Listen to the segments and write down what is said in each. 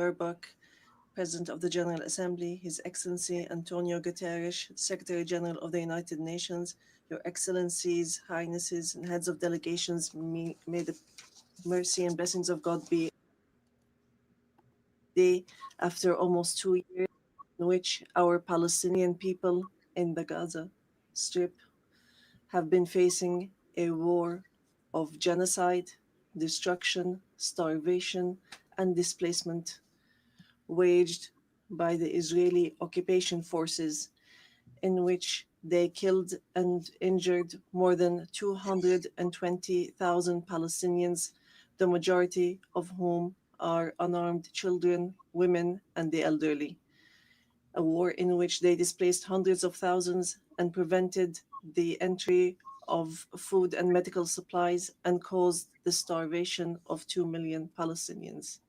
Baerbock, President of the General Assembly, His Excellency Antonio Guterres, Secretary General of the United Nations, Your Excellencies, Highnesses, and Heads of Delegations, may the mercy and blessings of God be day after almost 2 years in which our Palestinian people in the Gaza Strip have been facing a war of genocide, destruction, starvation, and displacement waged by the Israeli occupation forces, in which they killed and injured more than 220,000 Palestinians, the majority of whom are unarmed children, women, and the elderly. A war in which they displaced hundreds of thousands and prevented the entry of food and medical supplies and caused the starvation of 2 million Palestinians.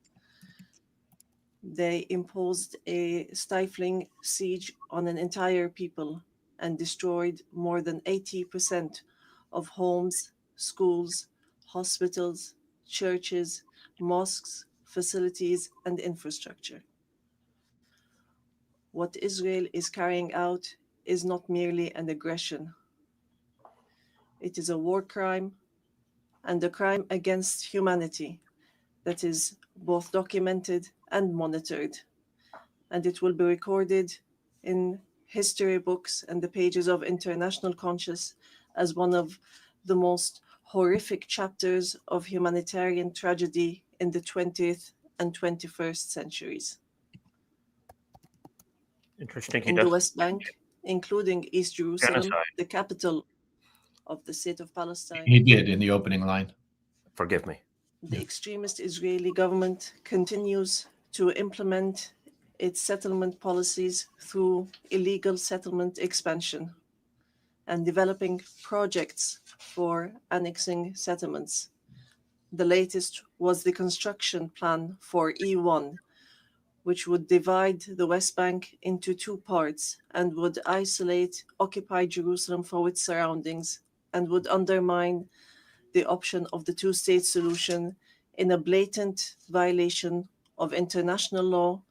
They imposed a stifling siege on an entire people and destroyed more than 80% of homes, schools, hospitals, churches, mosques, facilities, and infrastructure. What Israel is carrying out is not merely an aggression. It is a war crime and a crime against humanity that is both documented and monitored, and it will be recorded in history books and the pages of international conscience as one of the most horrific chapters of humanitarian tragedy in the 20th and 21st centuries. Interesting. In the West Bank, including East Jerusalem, Genocide. the capital of the state of Palestine. He did in the opening line. Forgive me. The extremist Israeli government continues to implement its settlement policies through illegal settlement expansion and developing projects for annexing settlements. The latest was the construction plan for E1, which would divide the West Bank into two parts and would isolate occupied Jerusalem from its surroundings and would undermine the option of the two-state solution in a blatant violation of international law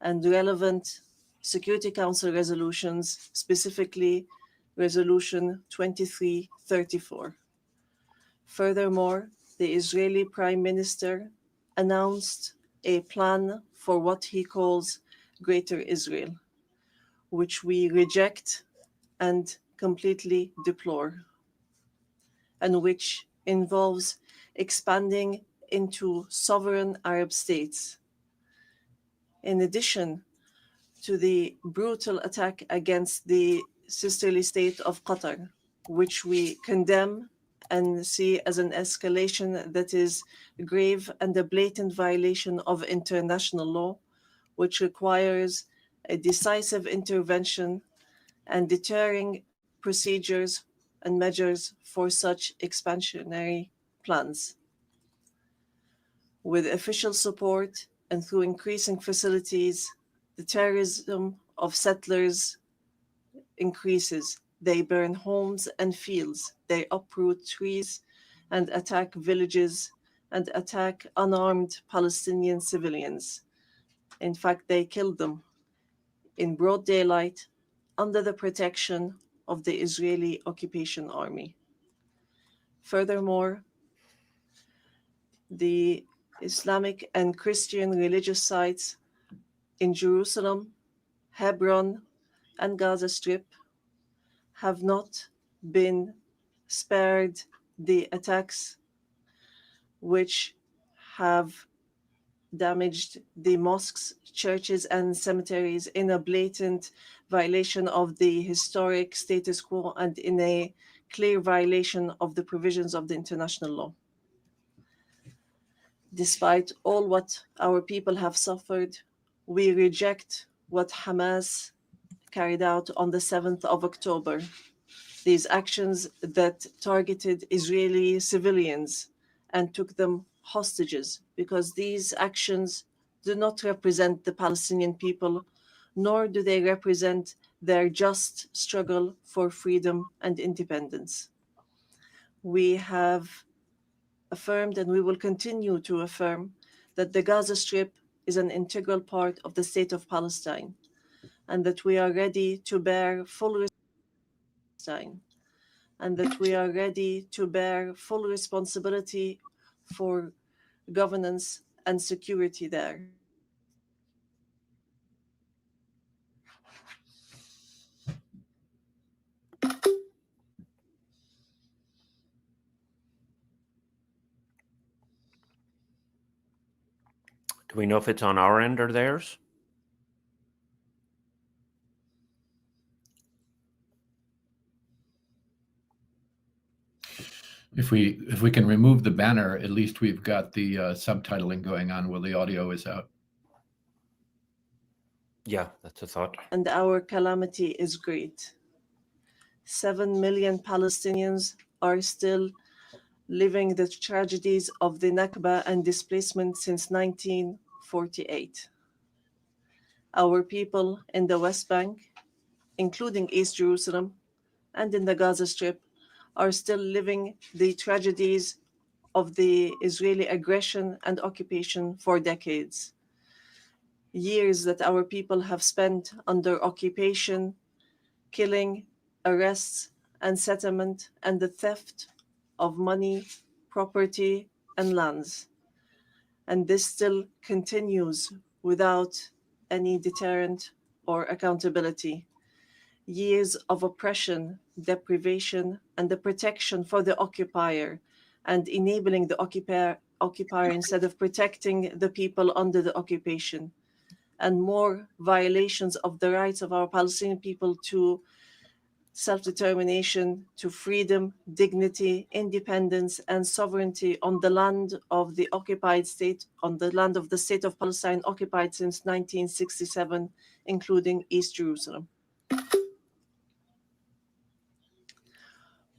and relevant Security Council resolutions, specifically Resolution 2334. Furthermore, the Israeli Prime Minister announced a plan for what he calls Greater Israel, which we reject and completely deplore, and which involves expanding into sovereign Arab states. In addition to the brutal attack against the sisterly state of Qatar, which we condemn and see as an escalation that is grave and a blatant violation of international law, which requires a decisive intervention and deterring procedures and measures for such expansionary plans. With official support and through increasing facilities, the terrorism of settlers increases. They burn homes and fields. They uproot trees and attack villages and attack unarmed Palestinian civilians. In fact, they kill them in broad daylight under the protection of the Israeli occupation army. Furthermore, the Islamic and Christian religious sites in Jerusalem, Hebron, and Gaza Strip have not been spared the attacks which have damaged the mosques, churches, and cemeteries in a blatant violation of the historic status quo and in a clear violation of the provisions of the international law. Despite all what our people have suffered, we reject what Hamas carried out on the 7th of October. These actions that targeted Israeli civilians and took them hostages, because these actions do not represent the Palestinian people, nor do they represent their just struggle for freedom and independence. We have affirmed, and we will continue to affirm, that the Gaza Strip is an integral part of the state of Palestine, and that we are ready to bear full responsibility for governance and security there. Do we know if it's on our end or theirs? If we can remove the banner, at least we've got the subtitling going on while the audio is out. Yeah, that's a thought. And our calamity is great. 7 million Palestinians are still living the tragedies of the Nakba and displacement since 1948. Our people in the West Bank, including East Jerusalem, and in the Gaza Strip, are still living the tragedies of the Israeli aggression and occupation for decades. Years that our people have spent under occupation, killing, arrests, and settlement, and the theft of money, property, and lands. And this still continues without any deterrent or accountability. Years of oppression, deprivation, and the protection for the occupier, and enabling the occupier instead of protecting the people under the occupation, and more violations of the rights of our Palestinian people to self-determination, to freedom, dignity, independence, and sovereignty on the land of the occupied state, on the land of the state of Palestine occupied since 1967, including East Jerusalem.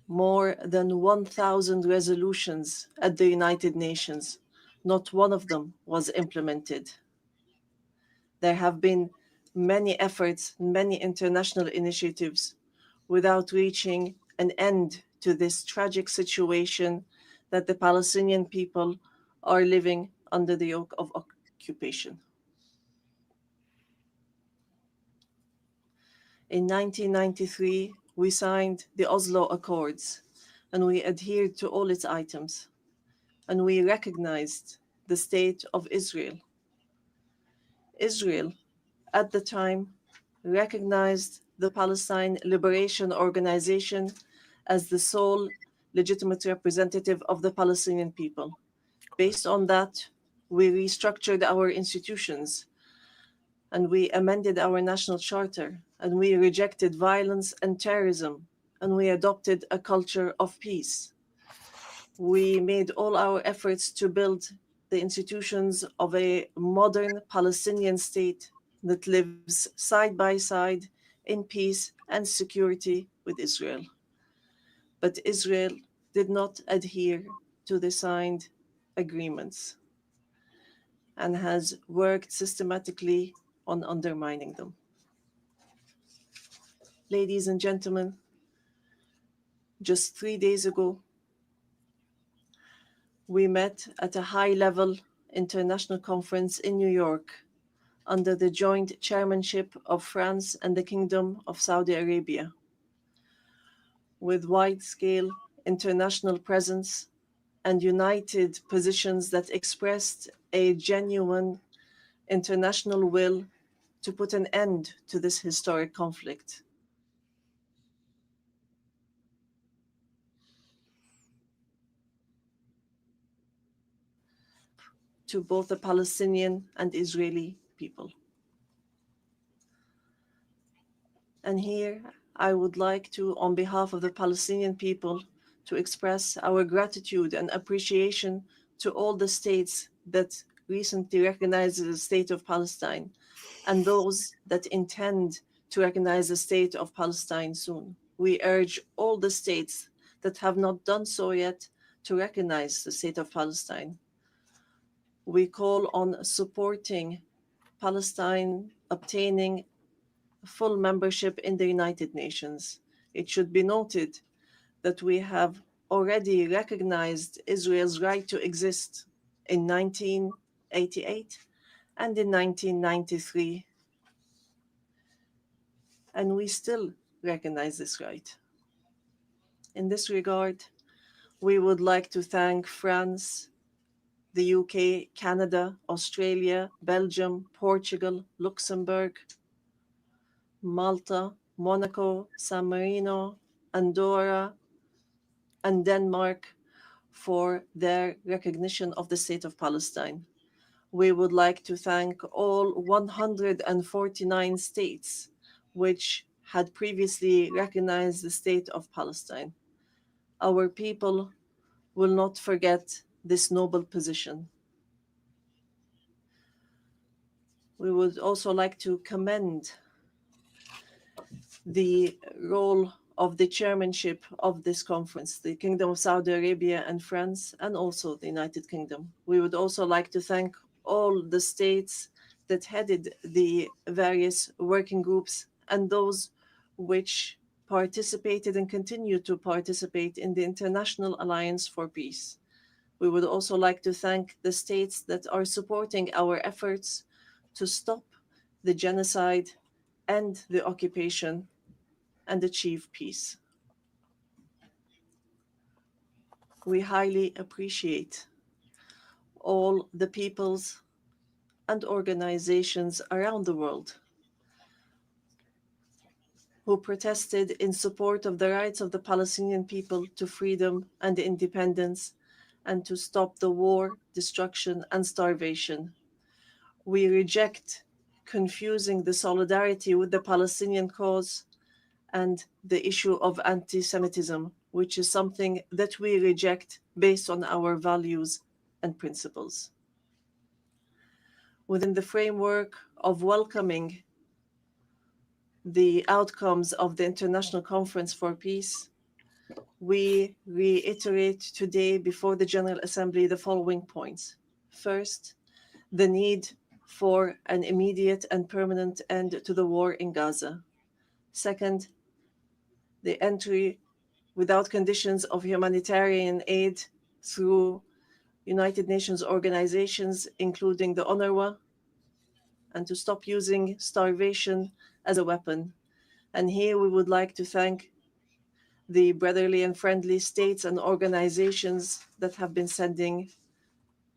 More than 1,000 resolutions at the United Nations, not one of them was implemented. There have been many efforts, many international initiatives, without reaching an end to this tragic situation that the Palestinian people are living under the yoke of occupation. In 1993, we signed the Oslo Accords, and we adhered to all its items, and we recognized the state of Israel. Israel, at the time, recognized the Palestine Liberation Organization as the sole legitimate representative of the Palestinian people. Based on that, we restructured our institutions, and we amended our national charter, and we rejected violence and terrorism, and we adopted a culture of peace. We made all our efforts to build the institutions of a modern Palestinian state that lives side by side in peace and security with Israel. But Israel did not adhere to the signed agreements and has worked systematically on undermining them. Ladies and gentlemen, just 3 days ago, we met at a high-level international conference in New York under the joint chairmanship of France and the Kingdom of Saudi Arabia, with wide-scale international presence and united positions that expressed a genuine international will to put an end to this historic conflict. To both the Palestinian and Israeli people. And here I would like to, on behalf of the Palestinian people, to express our gratitude and appreciation to all the states that recently recognized the state of Palestine and those that intend to recognize the state of Palestine soon. We urge all the states that have not done so yet to recognize the state of Palestine. We call on supporting Palestine obtaining full membership in the United Nations. It should be noted that we have already recognized Israel's right to exist in 1988 and in 1993. And we still recognize this right. In this regard, we would like to thank France, the UK, Canada, Australia, Belgium, Portugal, Luxembourg, Malta, Monaco, San Marino, Andorra, and Denmark for their recognition of the State of Palestine. We would like to thank all 149 states which had previously recognized the State of Palestine. Our people will not forget this noble position. We would also like to commend the role of the chairmanship of this conference, the Kingdom of Saudi Arabia and France, and also the United Kingdom. We would also like to thank all the states that headed the various working groups and those which participated and continue to participate in the International Alliance for Peace. We would also like to thank the states that are supporting our efforts to stop the genocide, end the occupation, and achieve peace. We highly appreciate all the peoples and organizations around the world who protested in support of the rights of the Palestinian people to freedom and independence and to stop the war, destruction, and starvation. We reject confusing the solidarity with the Palestinian cause and the issue of anti-Semitism, which is something that we reject based on our values and principles. Within the framework of welcoming the outcomes of the International Conference for Peace, we reiterate today before the General Assembly the following points. First, the need for an immediate and permanent end to the war in Gaza. Second, the entry without conditions of humanitarian aid through United Nations organizations, including the UNRWA, and to stop using starvation as a weapon. And here we would like to thank the brotherly and friendly states and organizations that have been sending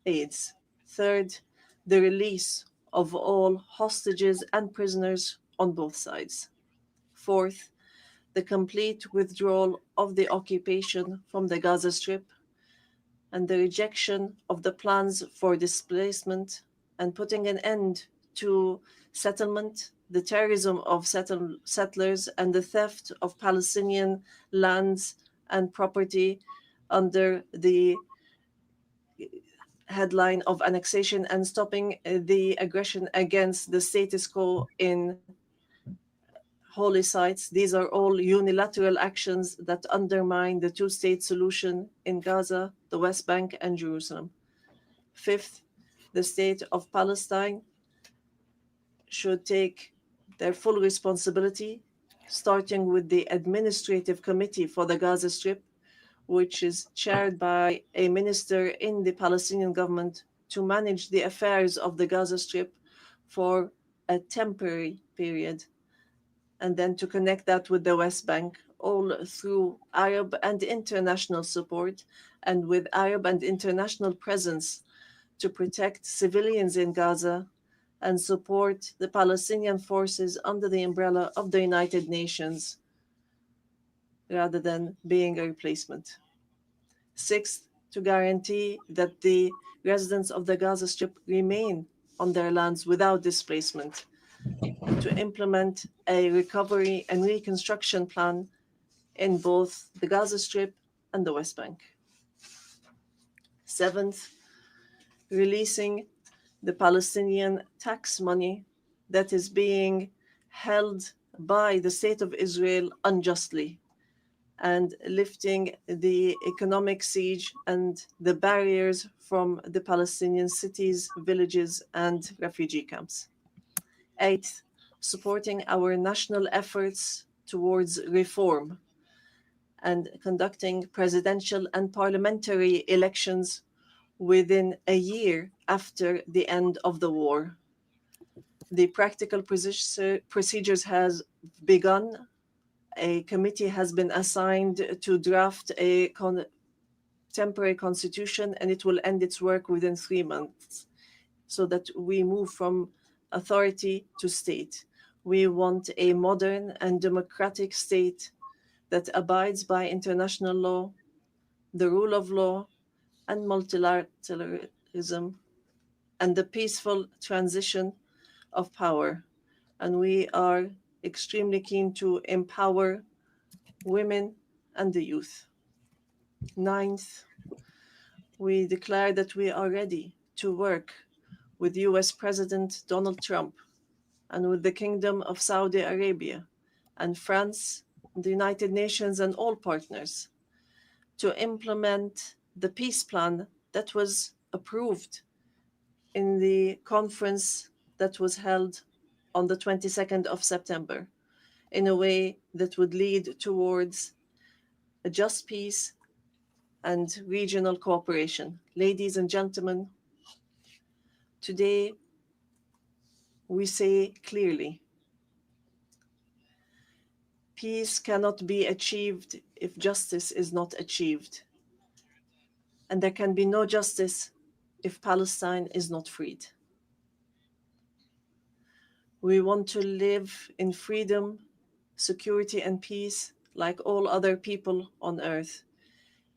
aids. Third, the release of all hostages and prisoners on both sides. Fourth, the complete withdrawal of the occupation from the Gaza Strip and the rejection of the plans for displacement and putting an end to settlement, the terrorism of settlers, and the theft of Palestinian lands and property under the headline of annexation, and stopping the aggression against the status quo in holy sites. These are all unilateral actions that undermine the two-state solution in Gaza, the West Bank, and Jerusalem. Fifth, the state of Palestine should take their full responsibility, starting with the Administrative Committee for the Gaza Strip, which is chaired by a minister in the Palestinian government, to manage the affairs of the Gaza Strip for a temporary period, and then to connect that with the West Bank, all through Arab and international support, and with Arab and international presence to protect civilians in Gaza and support the Palestinian forces under the umbrella of the United Nations, rather than being a replacement. Sixth, to guarantee that the residents of the Gaza Strip remain on their lands without displacement, and to implement a recovery and reconstruction plan in both the Gaza Strip and the West Bank. Seventh, releasing the Palestinian tax money that is being held by the State of Israel unjustly, and lifting the economic siege and the barriers from the Palestinian cities, villages, and refugee camps. Eighth, supporting our national efforts towards reform and conducting presidential and parliamentary elections within a year after the end of the war, The practical procedures has begun. A committee has been assigned to draft a temporary constitution, and it will end its work within 3 months, so that we move from authority to state. We want a modern and democratic state that abides by international law, the rule of law, and multilateralism, and the peaceful transition of power. And we are extremely keen to empower women and the youth. Ninth, we declare that we are ready to work with US President Donald Trump and with the Kingdom of Saudi Arabia and France, the United Nations, and all partners to implement the peace plan that was approved in the conference that was held on the 22nd of September in a way that would lead towards a just peace and regional cooperation. Ladies and gentlemen, today we say clearly, peace cannot be achieved if justice is not achieved. And there can be no justice if Palestine is not freed. We want to live in freedom, security, and peace like all other people on earth,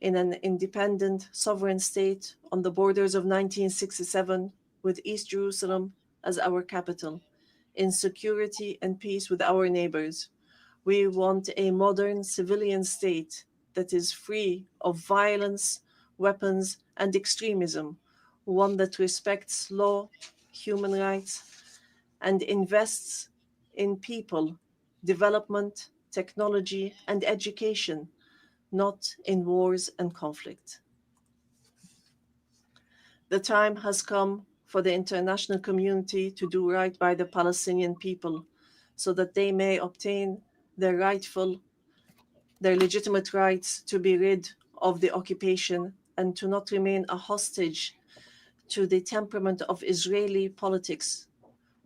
in an independent, sovereign state on the borders of 1967, with East Jerusalem as our capital, in security and peace with our neighbors. We want a modern civilian state that is free of violence, weapons, and extremism, one that respects law, human rights, and invests in people, development, technology, and education, not in wars and conflict. The time has come for the international community to do right by the Palestinian people so that they may obtain their legitimate rights to be rid of the occupation and to not remain a hostage to the temperament of Israeli politics,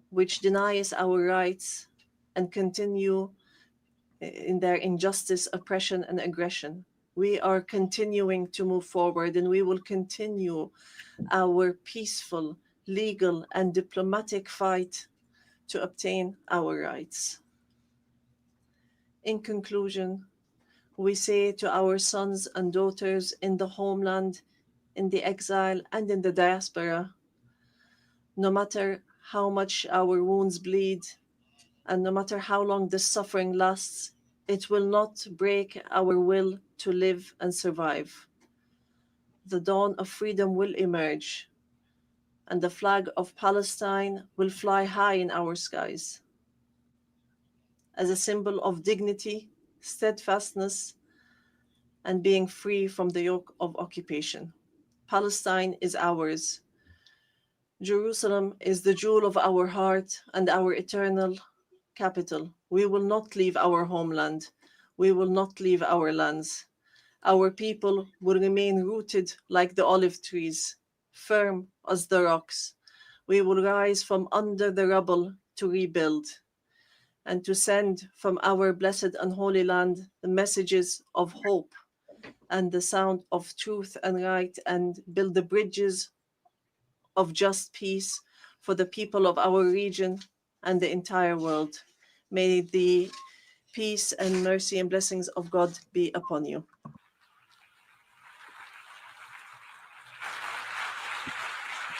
which denies our rights and continue in their injustice, oppression, and aggression. We are continuing to move forward, and we will continue our peaceful, legal, and diplomatic fight to obtain our rights. In conclusion, we say to our sons and daughters in the homeland, in the exile, and in the diaspora, no matter how much our wounds bleed, and no matter how long the suffering lasts, it will not break our will to live and survive. The dawn of freedom will emerge, and the flag of Palestine will fly high in our skies as a symbol of dignity, steadfastness, and being free from the yoke of occupation. Palestine is ours. Jerusalem is the jewel of our heart and our eternal capital. We will not leave our homeland. We will not leave our lands. Our people will remain rooted like the olive trees, firm as the rocks. We will rise from under the rubble to rebuild and to send from our blessed and holy land the messages of hope and the sound of truth and right, and build the bridges of just peace for the people of our region and the entire world. May the peace and mercy and blessings of God be upon you.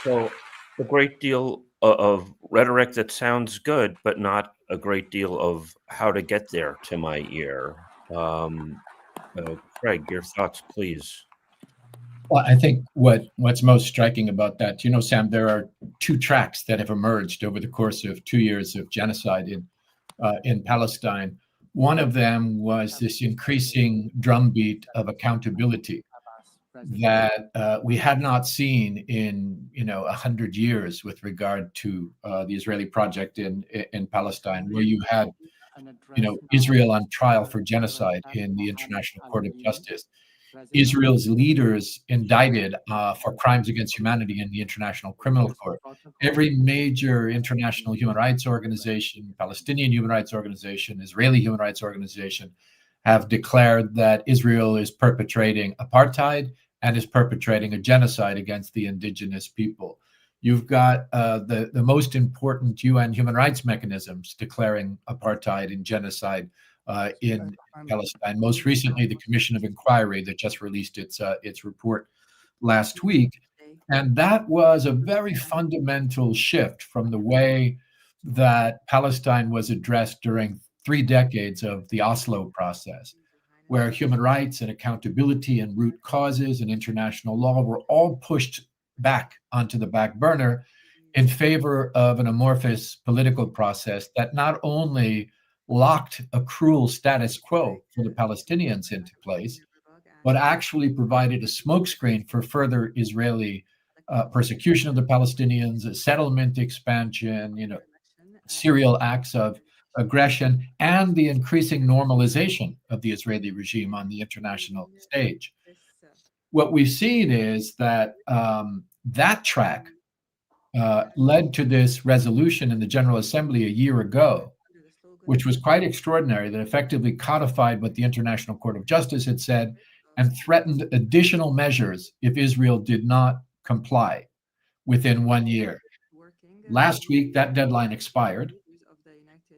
So a great deal of rhetoric that sounds good, but not a great deal of how to get there to my ear. Craig, your thoughts, please. Well, I think what's most striking about that, Sam, there are two tracks that have emerged over the course of 2 years of genocide in Palestine. One of them was this increasing drumbeat of accountability that we had not seen in 100 years with regard to the Israeli project in Palestine, where you had Israel on trial for genocide in the International Court of Justice. Israel's leaders indicted for crimes against humanity in the International Criminal Court. Every major international human rights organization, Palestinian human rights organization, Israeli human rights organization, have declared that Israel is perpetrating apartheid and is perpetrating a genocide against the indigenous people. You've got the most important UN human rights mechanisms declaring apartheid and genocide in Palestine. Most recently, the Commission of Inquiry that just released its report last week. And that was a very fundamental shift from the way that Palestine was addressed during 3 decades of the Oslo process, where human rights and accountability and root causes and international law were all pushed back onto the back burner in favor of an amorphous political process that not only locked a cruel status quo for the Palestinians into place, but actually provided a smokescreen for further Israeli persecution of the Palestinians, a settlement expansion, serial acts of aggression, and the increasing normalization of the Israeli regime on the international stage. What we've seen is that that track led to this resolution in the General Assembly a year ago, which was quite extraordinary, that effectively codified what the International Court of Justice had said and threatened additional measures if Israel did not comply within 1 year. Last week, that deadline expired,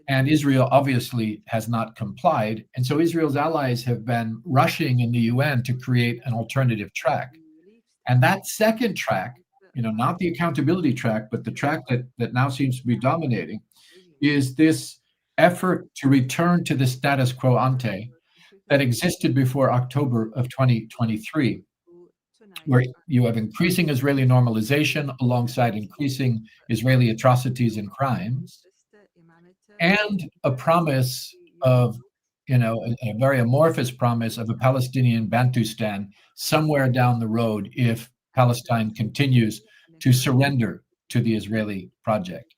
and Israel obviously has not complied. And so Israel's allies have been rushing in the UN to create an alternative track. And that second track, not the accountability track, but the track that now seems to be dominating, is this effort to return to the status quo ante that existed before October of 2023, where you have increasing Israeli normalization alongside increasing Israeli atrocities and crimes, and a promise of, a very amorphous promise of a Palestinian Bantustan somewhere down the road if Palestine continues to surrender to the Israeli project.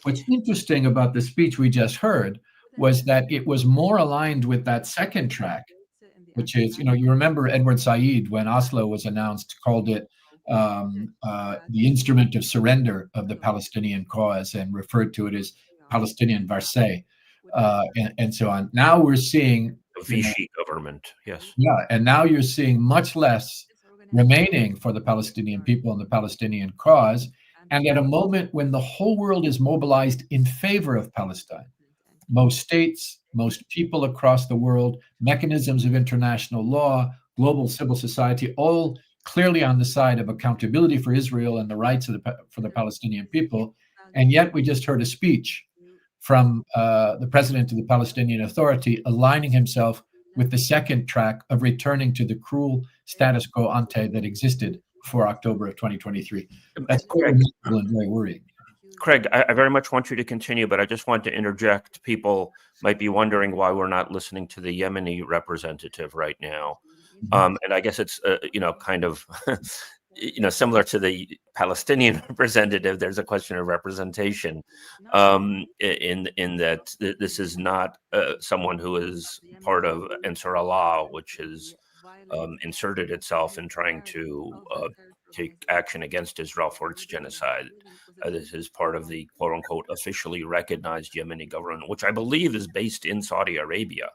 What's interesting about the speech we just heard was that it was more aligned with that second track, which is, you remember Edward Said, when Oslo was announced, called it the instrument of surrender of the Palestinian cause and referred to it as Palestinian Versailles, and so on. Now we're seeing a Vichy government, yes. Yeah, and now you're seeing much less remaining for the Palestinian people and the Palestinian cause, and at a moment when the whole world is mobilized in favor of Palestine. Most states, most people across the world, mechanisms of international law, global civil society, all clearly on the side of accountability for Israel and the rights for the Palestinian people. And yet we just heard a speech from the president of the Palestinian Authority aligning himself with the second track of returning to the cruel status quo ante that existed before October of 2023. That's quite remarkable and very worrying. Craig, I very much want you to continue, but I just want to interject. People might be wondering why we're not listening to the Yemeni representative right now. And I guess it's, kind of, similar to the Palestinian representative. There's a question of representation in that this is not someone who is part of Ansar Allah, which has inserted itself in trying to take action against Israel for its genocide. This is part of the quote unquote officially recognized Yemeni government, which I believe is based in Saudi Arabia.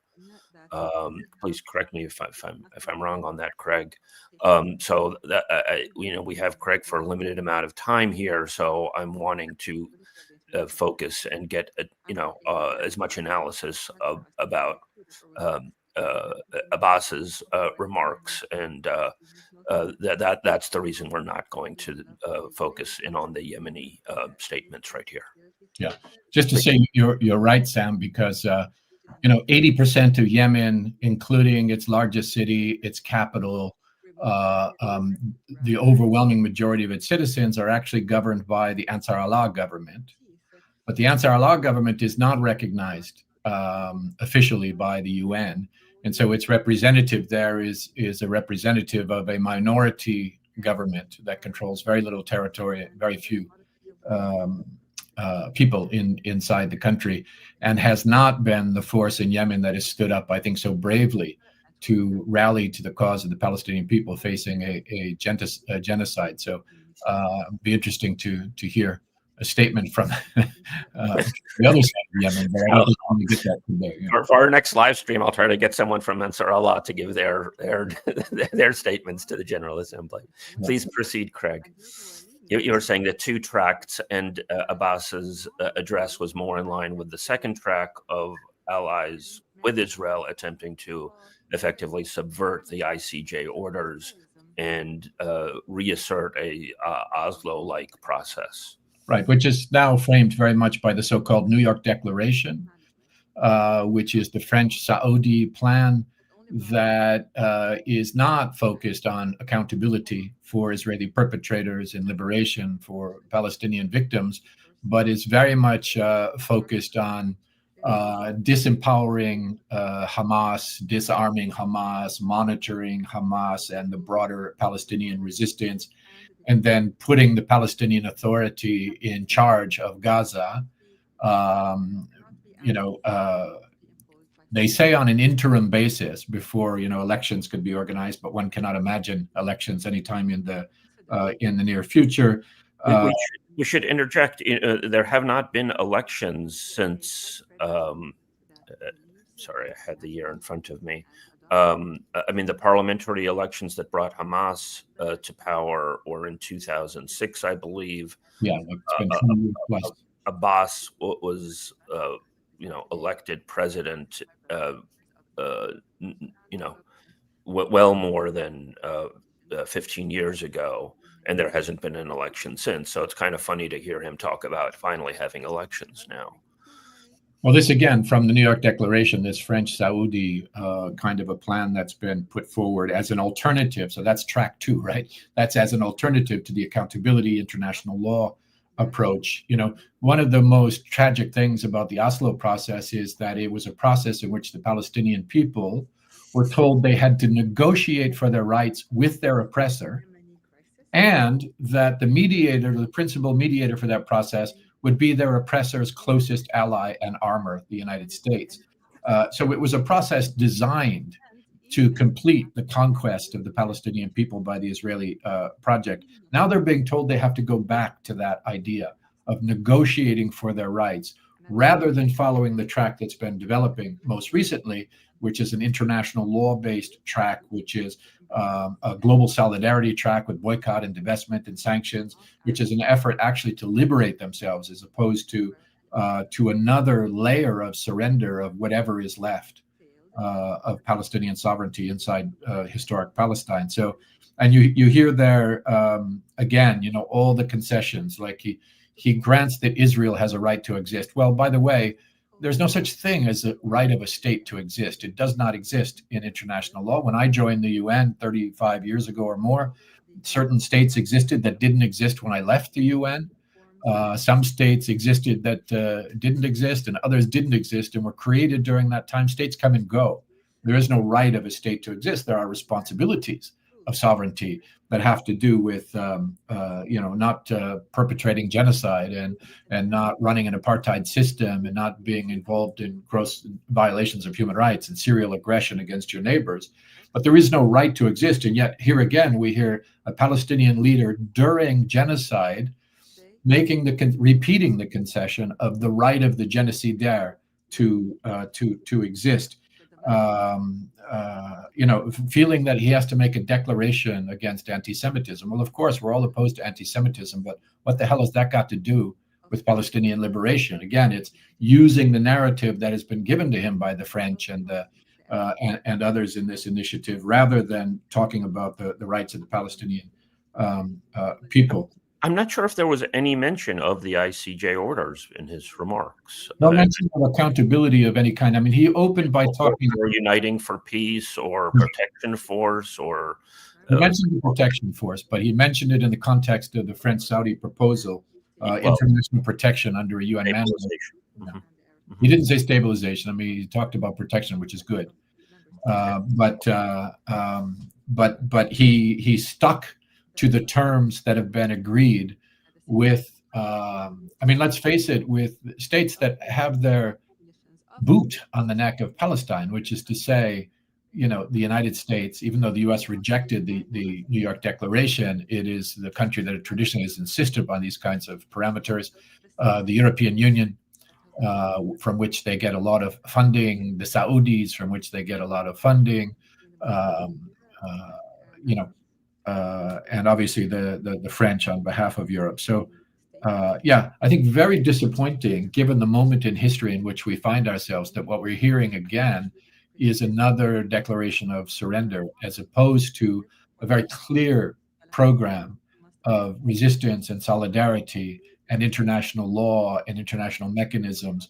Please correct me if I'm wrong on that, Craig. So that we have Craig for a limited amount of time here, so I'm wanting to focus and get as much analysis about Abbas's remarks, and that's the reason we're not going to focus in on the Yemeni statements right here. Yeah, just to say you're right, Sam, because 80% of Yemen, including its largest city, its capital, the overwhelming majority of its citizens are actually governed by the Ansar Allah government. But the Ansar Allah government is not recognized officially by the UN. And so its representative there is a representative of a minority government that controls very little territory, very few people inside the country, and has not been the force in Yemen that has stood up, I think, so bravely to rally to the cause of the Palestinian people facing a genocide. So it'd be interesting to hear a statement from the other side of Yemen, but I don't think I'm going to get that today. Yeah. For our next live stream, I'll try to get someone from Ansar Allah to give their their statements to the General Assembly. Please proceed, Craig. You were saying the two tracts and Abbas's address was more in line with the second track of allies with Israel attempting to effectively subvert the ICJ orders and reassert a Oslo-like process. Right, which is now framed very much by the so-called New York Declaration, which is the French-Saudi plan that is not focused on accountability for Israeli perpetrators and liberation for Palestinian victims, but is very much focused on disempowering Hamas, disarming Hamas, monitoring Hamas and the broader Palestinian resistance, and then putting the Palestinian Authority in charge of Gaza. They say on an interim basis before elections could be organized, but one cannot imagine elections anytime in the near future. We should interject. There have not been elections since. Sorry, I had the year in front of me. I mean, the parliamentary elections that brought Hamas to power were in 2006, I believe. Yeah, it's been 20 years plus. Abbas was, elected president, well more than 15 years ago, and there hasn't been an election since. So it's kind of funny to hear him talk about finally having elections now. Well, this again from the New York Declaration, this French-Saudi kind of a plan that's been put forward as an alternative. So that's track 2, right? That's as an alternative to the accountability international law approach. One of the most tragic things about the Oslo process is that it was a process in which the Palestinian people were told they had to negotiate for their rights with their oppressor, and that the mediator, the principal mediator for that process, would be their oppressor's closest ally and armor, the United States. So it was a process designed to complete the conquest of the Palestinian people by the Israeli project. Now they're being told they have to go back to that idea of negotiating for their rights, rather than following the track that's been developing most recently, which is an international law-based track, which is a global solidarity track with boycott and divestment and sanctions, which is an effort actually to liberate themselves, as opposed to another layer of surrender of whatever is left of Palestinian sovereignty inside historic Palestine. So, and you hear there again, all the concessions, like he grants that Israel has a right to exist. Well, by the way, there's no such thing as a right of a state to exist. It does not exist in international law. When I joined the UN 35 years ago or more, certain states existed that didn't exist when I left the UN. Some states existed that didn't exist, and others didn't exist and were created during that time. States come and go. There is no right of a state to exist. There are responsibilities of sovereignty that have to do with, not perpetrating genocide and not running an apartheid system and not being involved in gross violations of human rights and serial aggression against your neighbors. But there is no right to exist. And yet here again, we hear a Palestinian leader during genocide repeating the concession of the right of the genocidaire to exist. Feeling that he has to make a declaration against anti-Semitism. Well, of course, we're all opposed to anti-Semitism, but what the hell has that got to do with Palestinian liberation? Again, it's using the narrative that has been given to him by the French and others in this initiative, rather than talking about the rights of the Palestinian people. I'm not sure if there was any mention of the ICJ orders in his remarks. No mention of accountability of any kind. I mean, he opened by talking about Uniting for Peace or Protection Force or... He mentioned the Protection Force, but he mentioned it in the context of the French-Saudi proposal, international protection under a UN mandate. Mm-hmm. He didn't say stabilization. I mean, he talked about protection, which is good. But he stuck to the terms that have been agreed with, let's face it, with states that have their boot on the neck of Palestine, which is to say, the United States, even though the U.S. rejected the New York Declaration, it is the country that traditionally has insisted upon these kinds of parameters. The European Union, from which they get a lot of funding, the Saudis, from which they get a lot of funding, and obviously the French on behalf of Europe. So, I think very disappointing, given the moment in history in which we find ourselves, that what we're hearing again is another declaration of surrender, as opposed to a very clear program of resistance and solidarity and international law and international mechanisms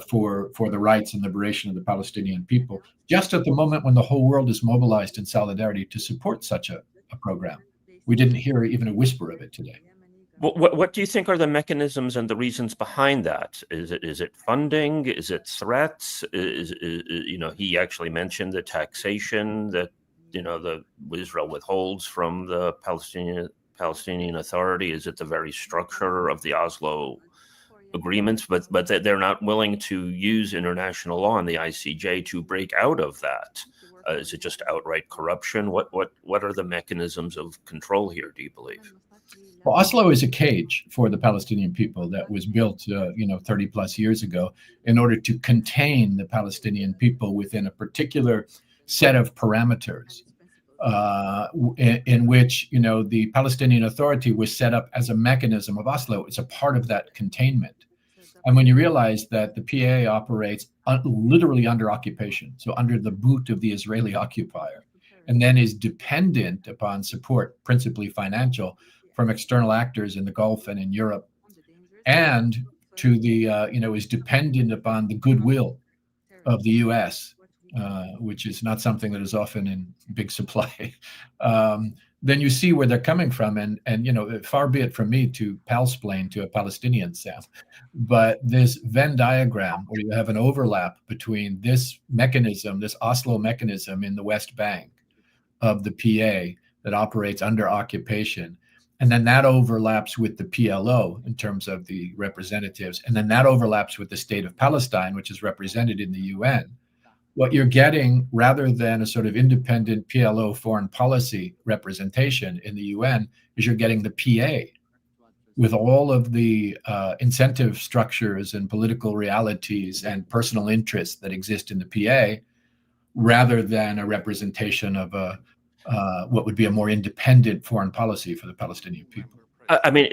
for the rights and liberation of the Palestinian people, just at the moment when the whole world is mobilized in solidarity to support such a program. We didn't hear even a whisper of it today. What do you think are the mechanisms and the reasons behind that? Is it funding? Is it threats? He actually mentioned the taxation that the Israel withholds from the Palestinian Authority. Is it the very structure of the Oslo agreements? But they're not willing to use international law and the ICJ to break out of that. Is it just outright corruption? What are the mechanisms of control here, do you believe? Well, Oslo is a cage for the Palestinian people that was built, 30 plus years ago in order to contain the Palestinian people within a particular set of parameters in which, the Palestinian Authority was set up as a mechanism of Oslo. It's a part of that containment. And when you realize that the PA operates literally under occupation, so under the boot of the Israeli occupier, and then is dependent upon support, principally financial, from external actors in the Gulf and in Europe, and to the, is dependent upon the goodwill of the US, which is not something that is often in big supply, then you see where they're coming from. And far be it from me to palsplain to a Palestinian, Sam, but this Venn diagram where you have an overlap between this mechanism, this Oslo mechanism in the West Bank of the PA that operates under occupation, and then that overlaps with the PLO in terms of the representatives. And then that overlaps with the state of Palestine, which is represented in the UN. What you're getting, rather than a sort of independent PLO foreign policy representation in the UN, is you're getting the PA with all of the incentive structures and political realities and personal interests that exist in the PA, rather than a representation of what would be a more independent foreign policy for the Palestinian people. I mean,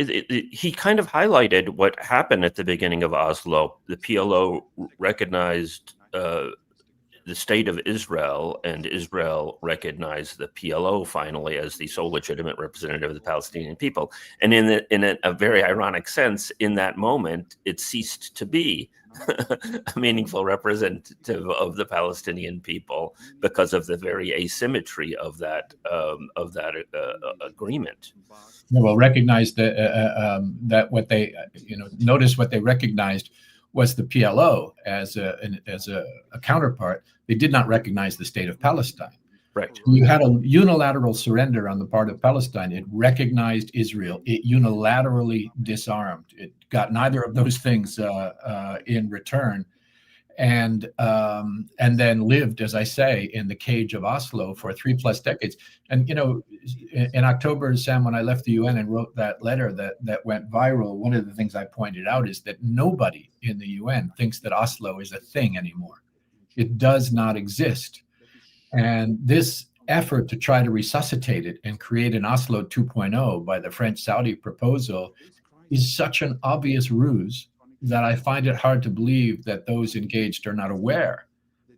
he kind of highlighted what happened at the beginning of Oslo. The PLO recognized the state of Israel, and Israel recognized the PLO finally as the sole legitimate representative of the Palestinian people. And in a very ironic sense, in that moment, it ceased to be a meaningful representative of the Palestinian people because of the very asymmetry of that agreement. Well, recognize that what they notice what they recognized was the PLO as a counterpart. They did not recognize the state of Palestine. Right. You had a unilateral surrender on the part of Palestine. It recognized Israel. It unilaterally disarmed. It got neither of those things in return, and then lived, as I say, in the cage of Oslo for 3+ decades. And in October, Sam, when I left the UN and wrote that letter that went viral, one of the things I pointed out is that nobody in the UN thinks that Oslo is a thing anymore. It does not exist. And this effort to try to resuscitate it and create an Oslo 2.0 by the French-Saudi proposal is such an obvious ruse that I find it hard to believe that those engaged are not aware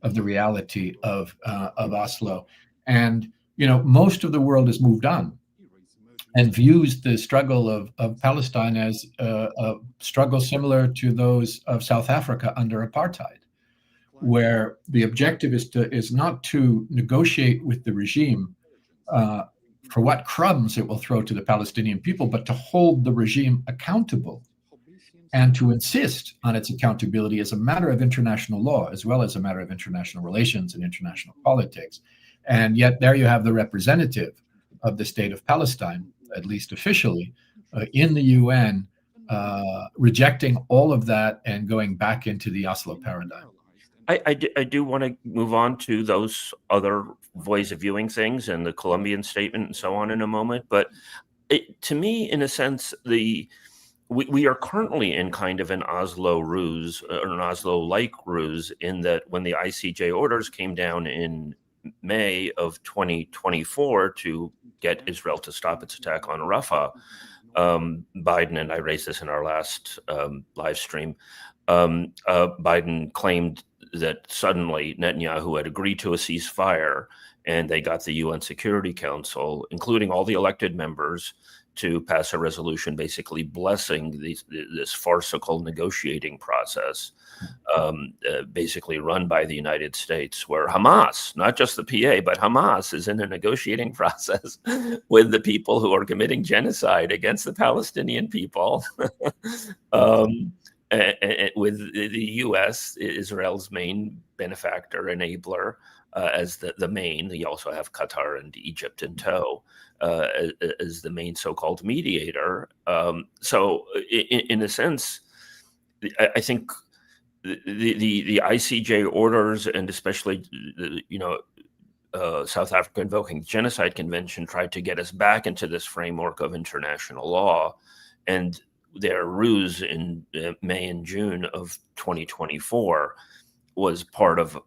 of the reality of Oslo. And, most of the world has moved on and views the struggle of Palestine as a struggle similar to those of South Africa under apartheid, where the objective is not to negotiate with the regime for what crumbs it will throw to the Palestinian people, but to hold the regime accountable and to insist on its accountability as a matter of international law, as well as a matter of international relations and international politics. And yet there you have the representative of the state of Palestine, at least officially, in the UN, rejecting all of that and going back into the Oslo paradigm. I do want to move on to those other ways of viewing things and the Colombian statement and so on in a moment. But to me, in a sense, we are currently in kind of an Oslo ruse, or an Oslo-like ruse, in that when the ICJ orders came down in May of 2024 to get Israel to stop its attack on Rafah, Biden, and I raised this in our last live stream, Biden claimed that suddenly Netanyahu had agreed to a ceasefire, and they got the UN Security Council, including all the elected members, to pass a resolution basically blessing this farcical negotiating process, basically run by the United States, where Hamas, not just the PA, but Hamas is in a negotiating process with the people who are committing genocide against the Palestinian people. With the U.S., Israel's main benefactor, enabler, as the main. You also have Qatar and Egypt in tow as the main so-called mediator. So, in a sense, I think the ICJ orders, and especially South Africa invoking the Genocide Convention, tried to get us back into this framework of international law, and their ruse in May and June of 2024 was part of,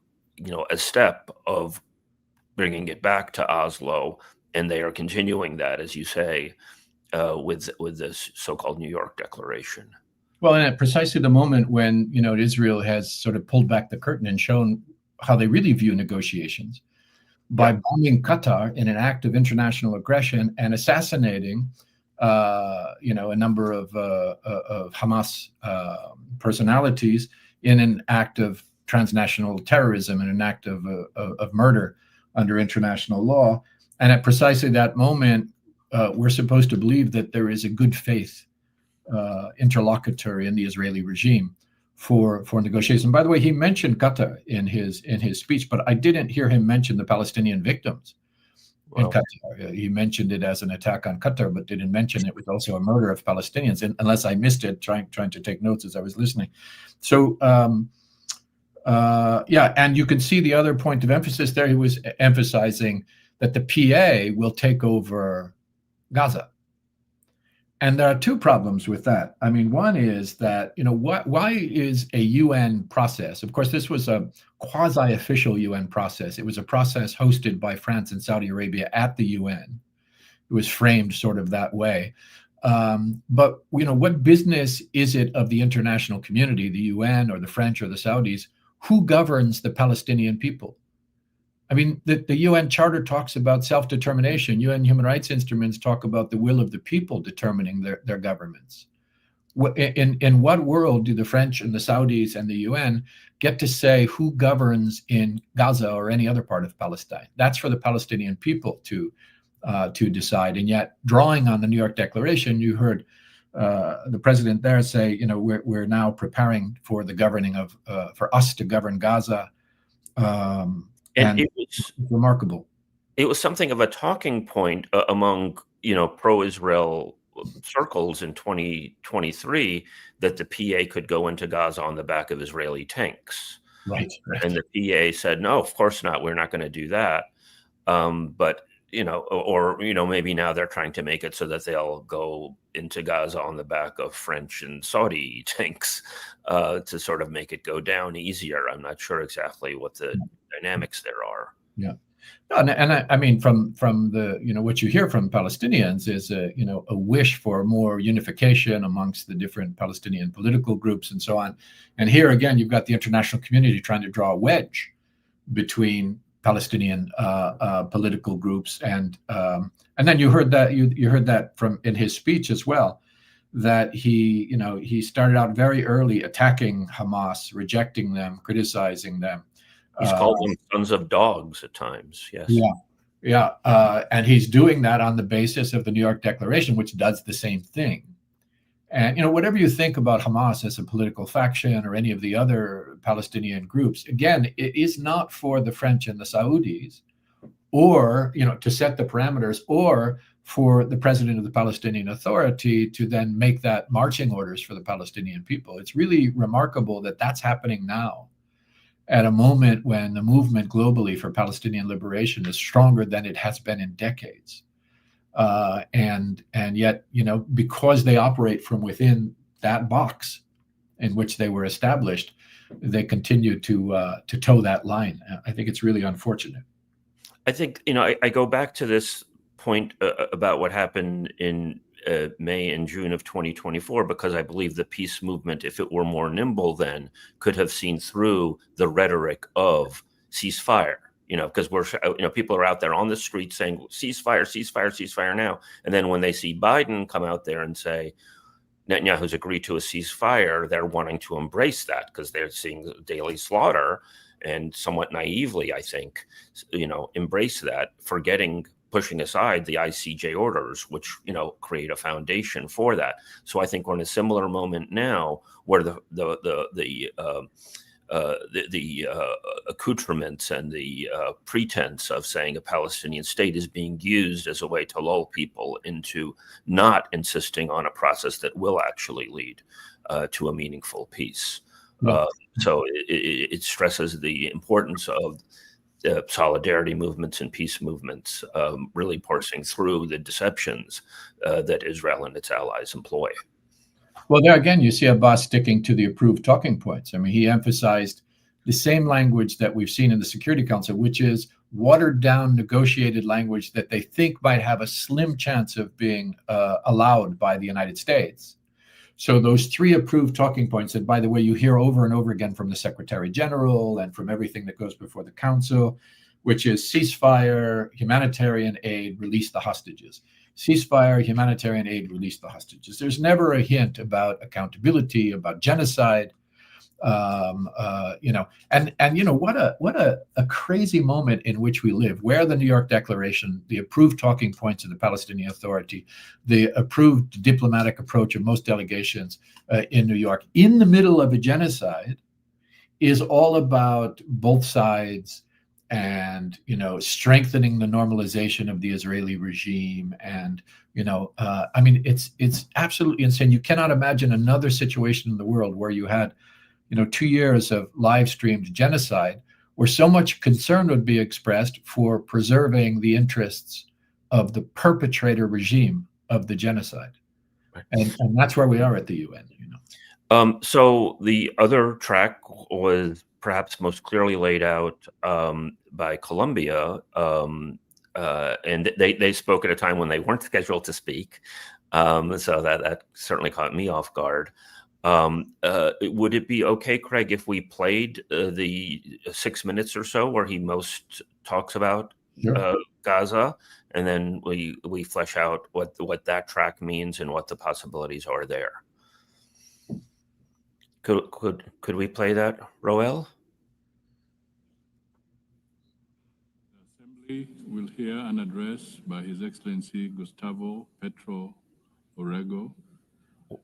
a step of bringing it back to Oslo, and they are continuing that, as you say, with this so-called New York Declaration. Well, and at precisely the moment when Israel has sort of pulled back the curtain and shown how they really view negotiations by bombing Qatar in an act of international aggression and assassinating a number of Hamas personalities in an act of transnational terrorism and an act of murder under international law. And at precisely that moment, we're supposed to believe that there is a good faith interlocutor in the Israeli regime for negotiation. By the way, he mentioned Qatar in his speech, but I didn't hear him mention the Palestinian victims. In Qatar. He mentioned it as an attack on Qatar, but didn't mention it was also a murder of Palestinians, unless I missed it, trying to take notes as I was listening. So, and you can see the other point of emphasis there. He was emphasizing that the PA will take over Gaza. And there are two problems with that. I mean, one is that, why is a UN process? Of course, this was a quasi-official UN process. It was a process hosted by France and Saudi Arabia at the UN. It was framed sort of that way. But, what business is it of the international community, the UN or the French or the Saudis, who governs the Palestinian people? I mean, the UN Charter talks about self-determination. UN human rights instruments talk about the will of the people determining their governments. In what world do the French and the Saudis and the UN get to say who governs in Gaza or any other part of Palestine? That's for the Palestinian people to decide. And yet, drawing on the New York Declaration, you heard the president there say, we're now preparing for the governing of for us to govern Gaza. And it was remarkable. It was something of a talking point among, pro-Israel circles in 2023 that the PA could go into Gaza on the back of Israeli tanks. Right. And the PA said, no, of course not. We're not going to do that. But, maybe now they're trying to make it so that they'll go into Gaza on the back of French and Saudi tanks to sort of make it go down easier. I'm not sure exactly what the dynamics there are. Yeah. And I mean, from the, what you hear from Palestinians is a wish for more unification amongst the different Palestinian political groups and so on. And here again, you've got the international community trying to draw a wedge between Palestinian political groups, and then you heard that from in his speech as well, that he started out very early attacking Hamas, rejecting them, criticizing them. He's called them sons of dogs at times. Yes. Yeah. And he's doing that on the basis of the New York Declaration, which does the same thing. And, whatever you think about Hamas as a political faction or any of the other Palestinian groups, again, it is not for the French and the Saudis or, to set the parameters, or for the president of the Palestinian Authority to then make that marching orders for the Palestinian people. It's really remarkable that that's happening now. at a moment when the movement globally for Palestinian liberation is stronger than it has been in decades. And yet, because they operate from within that box in which they were established, they continue to toe that line. I think it's really unfortunate. I think, I go back to this point about what happened in May and June of 2024, because I believe the peace movement, if it were more nimble then, could have seen through the rhetoric of ceasefire, because people are out there on the street saying ceasefire, ceasefire, ceasefire now. And then when they see Biden come out there and say Netanyahu's agreed to a ceasefire, they're wanting to embrace that because they're seeing daily slaughter and somewhat naively, I think, embrace that, pushing aside the ICJ orders, which create a foundation for that. So I think we're in a similar moment now, where the accoutrements and the pretense of saying a Palestinian state is being used as a way to lull people into not insisting on a process that will actually lead to a meaningful peace. Yeah. So it stresses the importance of solidarity movements and peace movements really parsing through the deceptions that Israel and its allies employ. Well, there again, you see Abbas sticking to the approved talking points. I mean, he emphasized the same language that we've seen in the Security Council, which is watered down, negotiated language that they think might have a slim chance of being allowed by the United States. So those three approved talking points that, by the way, you hear over and over again from the Secretary General and from everything that goes before the Council, which is ceasefire, humanitarian aid, release the hostages. Ceasefire, humanitarian aid, release the hostages. There's never a hint about accountability, about genocide. What a crazy moment in which we live, where the New York Declaration, the approved talking points of the Palestinian Authority, the approved diplomatic approach of most delegations in New York, in the middle of a genocide, is all about both sides and strengthening the normalization of the Israeli regime. And it's absolutely insane. You cannot imagine another situation in the world where you had 2 years of live streamed genocide, where so much concern would be expressed for preserving the interests of the perpetrator regime of the genocide. And that's where we are at the UN. So the other track was perhaps most clearly laid out by Colombia, and they spoke at a time when they weren't scheduled to speak. So that certainly caught me off guard. Would it be okay, Craig, if we played the 6 minutes or so where he most talks about Gaza, and then we flesh out what that track means and what the possibilities are there? Could we play that, Roel? The Assembly will hear an address by His Excellency Gustavo Petro Orrego,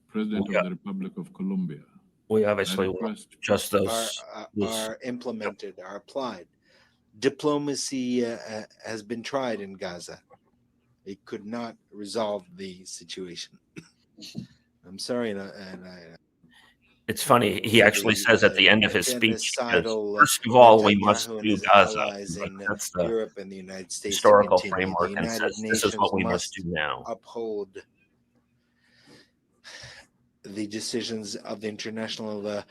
President of the Republic of Colombia. We obviously want just those are implemented, are applied. Diplomacy has been tried in Gaza. It could not resolve the situation. I'm sorry, it's funny. He actually says at the end of his speech, first of all, we must do Gaza. That's the Europe and the United States historical framework, and says this is what we must do now. Uphold the decisions of the International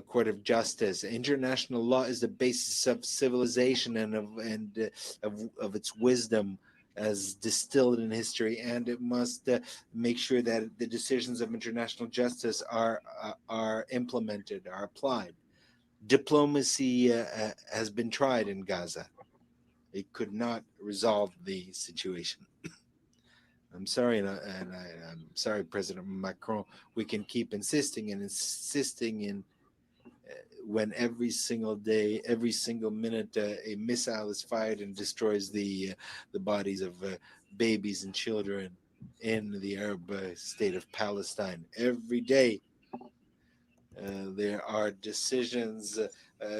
Court of Justice. International law is the basis of civilization and of its wisdom as distilled in history, and it must make sure that the decisions of international justice are implemented, are applied. Diplomacy has been tried in Gaza. It could not resolve the situation. I'm sorry, and I'm sorry, President Macron. We can keep insisting in when every single day, every single minute, a missile is fired and destroys the bodies of babies and children in the Arab state of Palestine. Every day, there are decisions,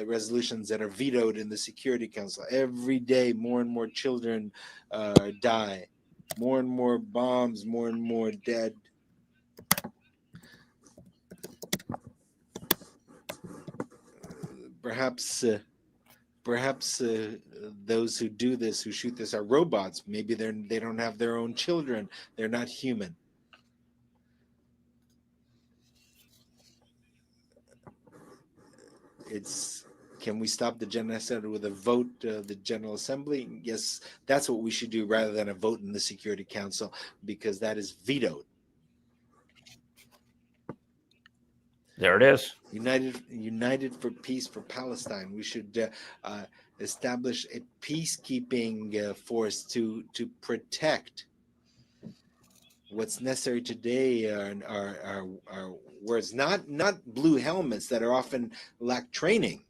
resolutions that are vetoed in the Security Council. Every day, more and more children die. More and more bombs, more and more dead. perhaps those who do this, who shoot this, are robots. Maybe they don't have their own children. They're not human. Can we stop the genocide with a vote, the General Assembly? Yes, that's what we should do rather than a vote in the Security Council, because that is vetoed. There it is. United for peace for Palestine. We should establish a peacekeeping force to protect. What's necessary today are words, not blue helmets that are often lack training,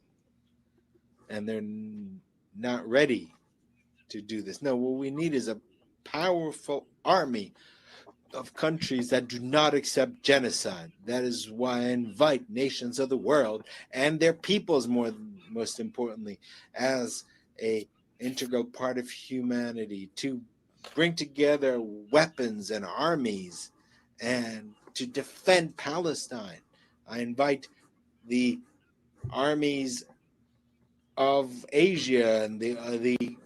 and they're not ready to do this. No, what we need is a powerful army of countries that do not accept genocide. That is why I invite nations of the world and their peoples, most importantly, as a integral part of humanity, to bring together weapons and armies and to defend Palestine. I invite the armies of Asia and the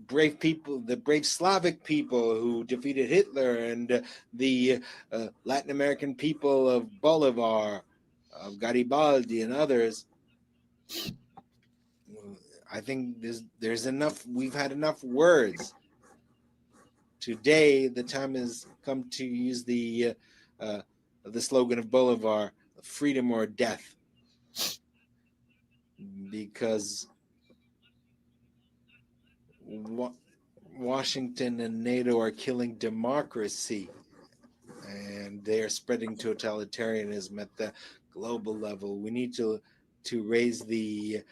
brave people, the brave Slavic people who defeated Hitler, and the Latin American people of Bolivar, of Garibaldi, and others. I think there's enough. We've had enough words. Today, the time has come to use the slogan of Bolivar: "Freedom or death," because Washington and NATO are killing democracy, and they are spreading totalitarianism at the global level. We need to raise the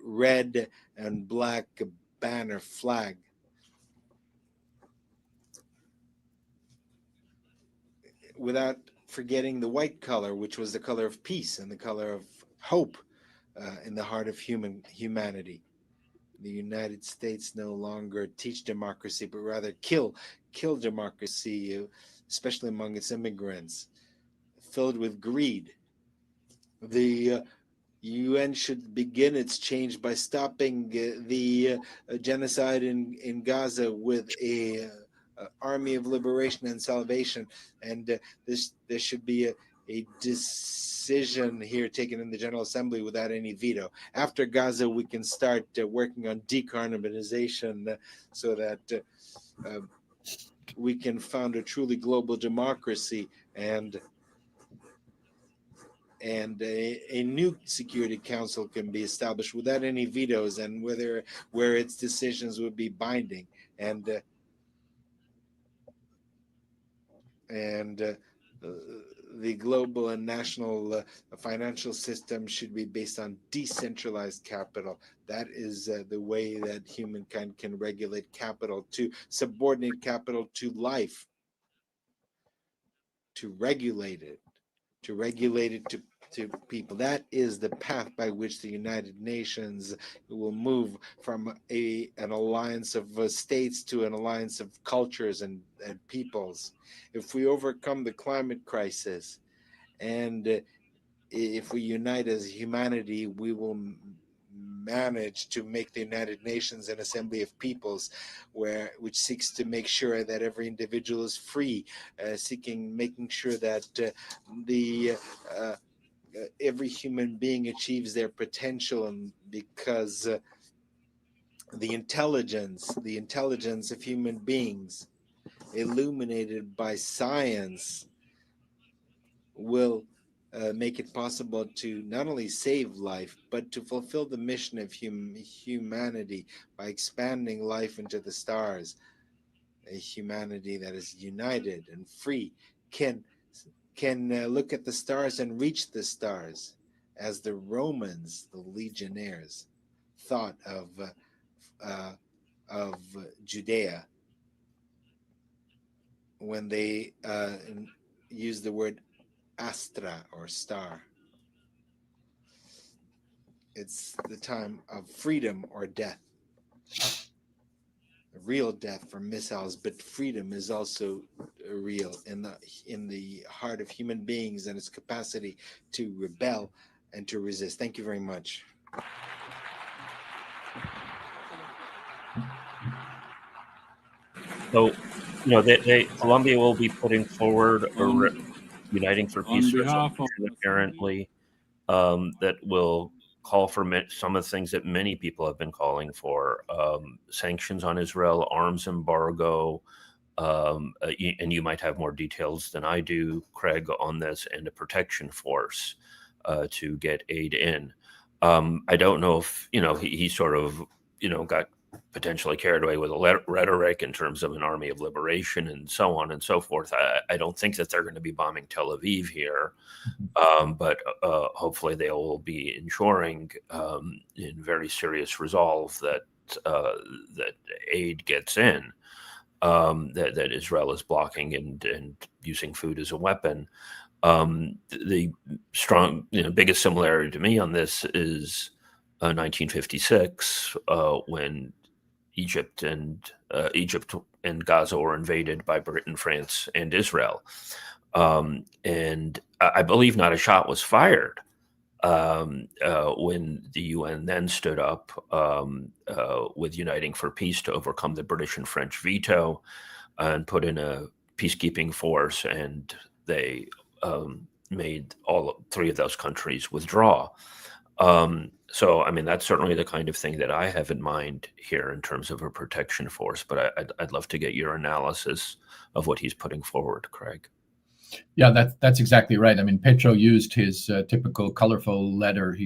red and black banner flag. Without forgetting the white color, which was the color of peace and the color of hope in the heart of humanity. The United States no longer teach democracy, but rather kill democracy, especially among its immigrants, filled with greed. The UN should begin its change by stopping the genocide in Gaza with a army of liberation and salvation, and there should be a decision here taken in the General Assembly without any veto. After Gaza, we can start working on decarbonization so that we can found a truly global democracy, and a new Security Council can be established without any vetoes, and where its decisions would be binding, and the global and national financial system should be based on decentralized capital. That is the way that humankind can regulate capital, to subordinate capital to life, to regulate it to people. That is the path by which the United Nations will move from an alliance of states to an alliance of cultures and peoples. If we overcome the climate crisis, and if we unite as humanity, we will manage to make the United Nations an assembly of peoples, which seeks to make sure that every individual is free, making sure that every human being achieves their potential, and because the intelligence of human beings, illuminated by science, will make it possible to not only save life, but to fulfill the mission of humanity by expanding life into the stars. A humanity that is united and free can look at the stars and reach the stars, as the Romans, the legionnaires, thought of Judea when they used the word astra, or star. It's the time of freedom or death. A real death from missiles, but freedom is also real in the heart of human beings and its capacity to rebel and to resist. Thank you very much. So, Colombia will be putting forward a Uniting for Peace resolution, apparently, that will call for some of the things that many people have been calling for: sanctions on Israel, arms embargo, and you might have more details than I do, Craig, on this, and a protection force to get aid in. I don't know if he sort of got potentially carried away with a rhetoric in terms of an army of liberation and so on and so forth. I don't think that they're going to be bombing Tel Aviv here, but hopefully they will be ensuring in very serious resolve that that aid gets in, that Israel is blocking and using food as a weapon. The strong, biggest similarity to me on this is 1956, when Egypt and Gaza were invaded by Britain, France, and Israel, and I believe not a shot was fired when the UN then stood up with Uniting for Peace to overcome the British and French veto and put in a peacekeeping force, and they made all three of those countries withdraw. So, I mean, that's certainly the kind of thing that I have in mind here in terms of a protection force, but I'd love to get your analysis of what he's putting forward, Craig. Yeah, that's exactly right. I mean, Petro used his typical colorful language.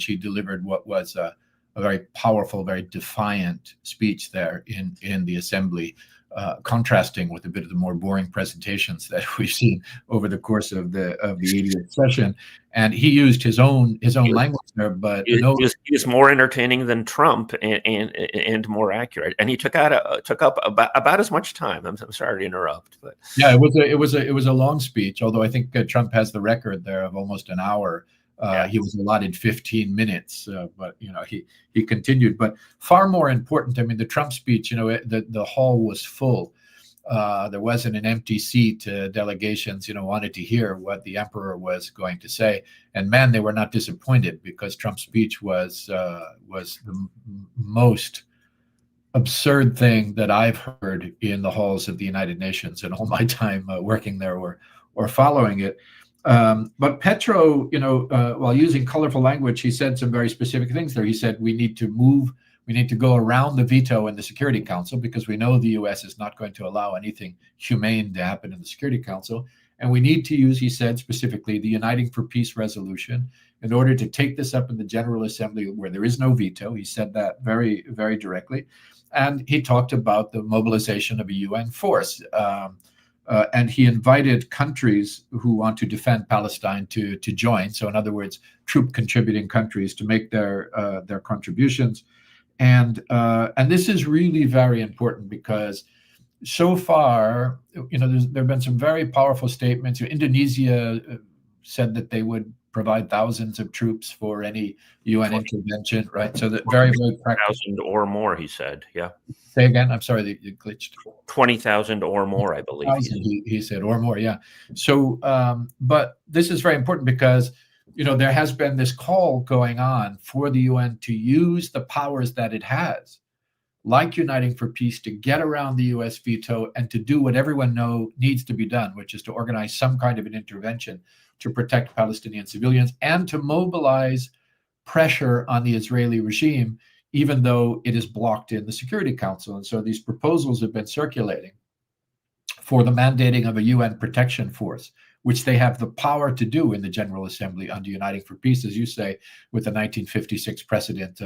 He delivered what was a very powerful, very defiant speech there in the assembly, contrasting with a bit of the more boring presentations that we've seen over the course of the 80th session. And he used his own language there, but he was more entertaining than Trump and more accurate. And he took up about as much time. I'm sorry to interrupt, but yeah, it was a long speech. Although I think Trump has the record there of almost an hour. He was allotted 15 minutes, but he continued. But far more important, I mean, the Trump speech, the hall was full. There wasn't an empty seat. Delegations, wanted to hear what the emperor was going to say, and man, they were not disappointed, because Trump's speech was the most absurd thing that I've heard in the halls of the United Nations in all my time working there or following it. But Petro, while using colorful language, he said some very specific things there. He said we need to go around the veto in the Security Council, because we know the US is not going to allow anything humane to happen in the Security Council. And we need to use, he said specifically, the Uniting for Peace resolution in order to take this up in the General Assembly where there is no veto. He said that very, very directly. And he talked about the mobilization of a UN force. And he invited countries who want to defend Palestine to join. So in other words, troop contributing countries to make their contributions. And this is really very important, because so far, there have been some very powerful statements. Indonesia said that they would provide thousands of troops for any UN intervention, right? So that very, very practical. 20,000 or more, he said. Yeah. Say again. I'm sorry, you glitched. 20,000 or more, I believe. He said, or more, yeah. So, but this is very important, because there has been this call going on for the UN to use the powers that it has, like Uniting for Peace, to get around the US veto and to do what everyone needs to be done, which is to organize some kind of an intervention to protect Palestinian civilians and to mobilize pressure on the Israeli regime, even though it is blocked in the Security Council. And so these proposals have been circulating for the mandating of a UN protection force, which they have the power to do in the General Assembly under Uniting for Peace, as you say, with the 1956 precedent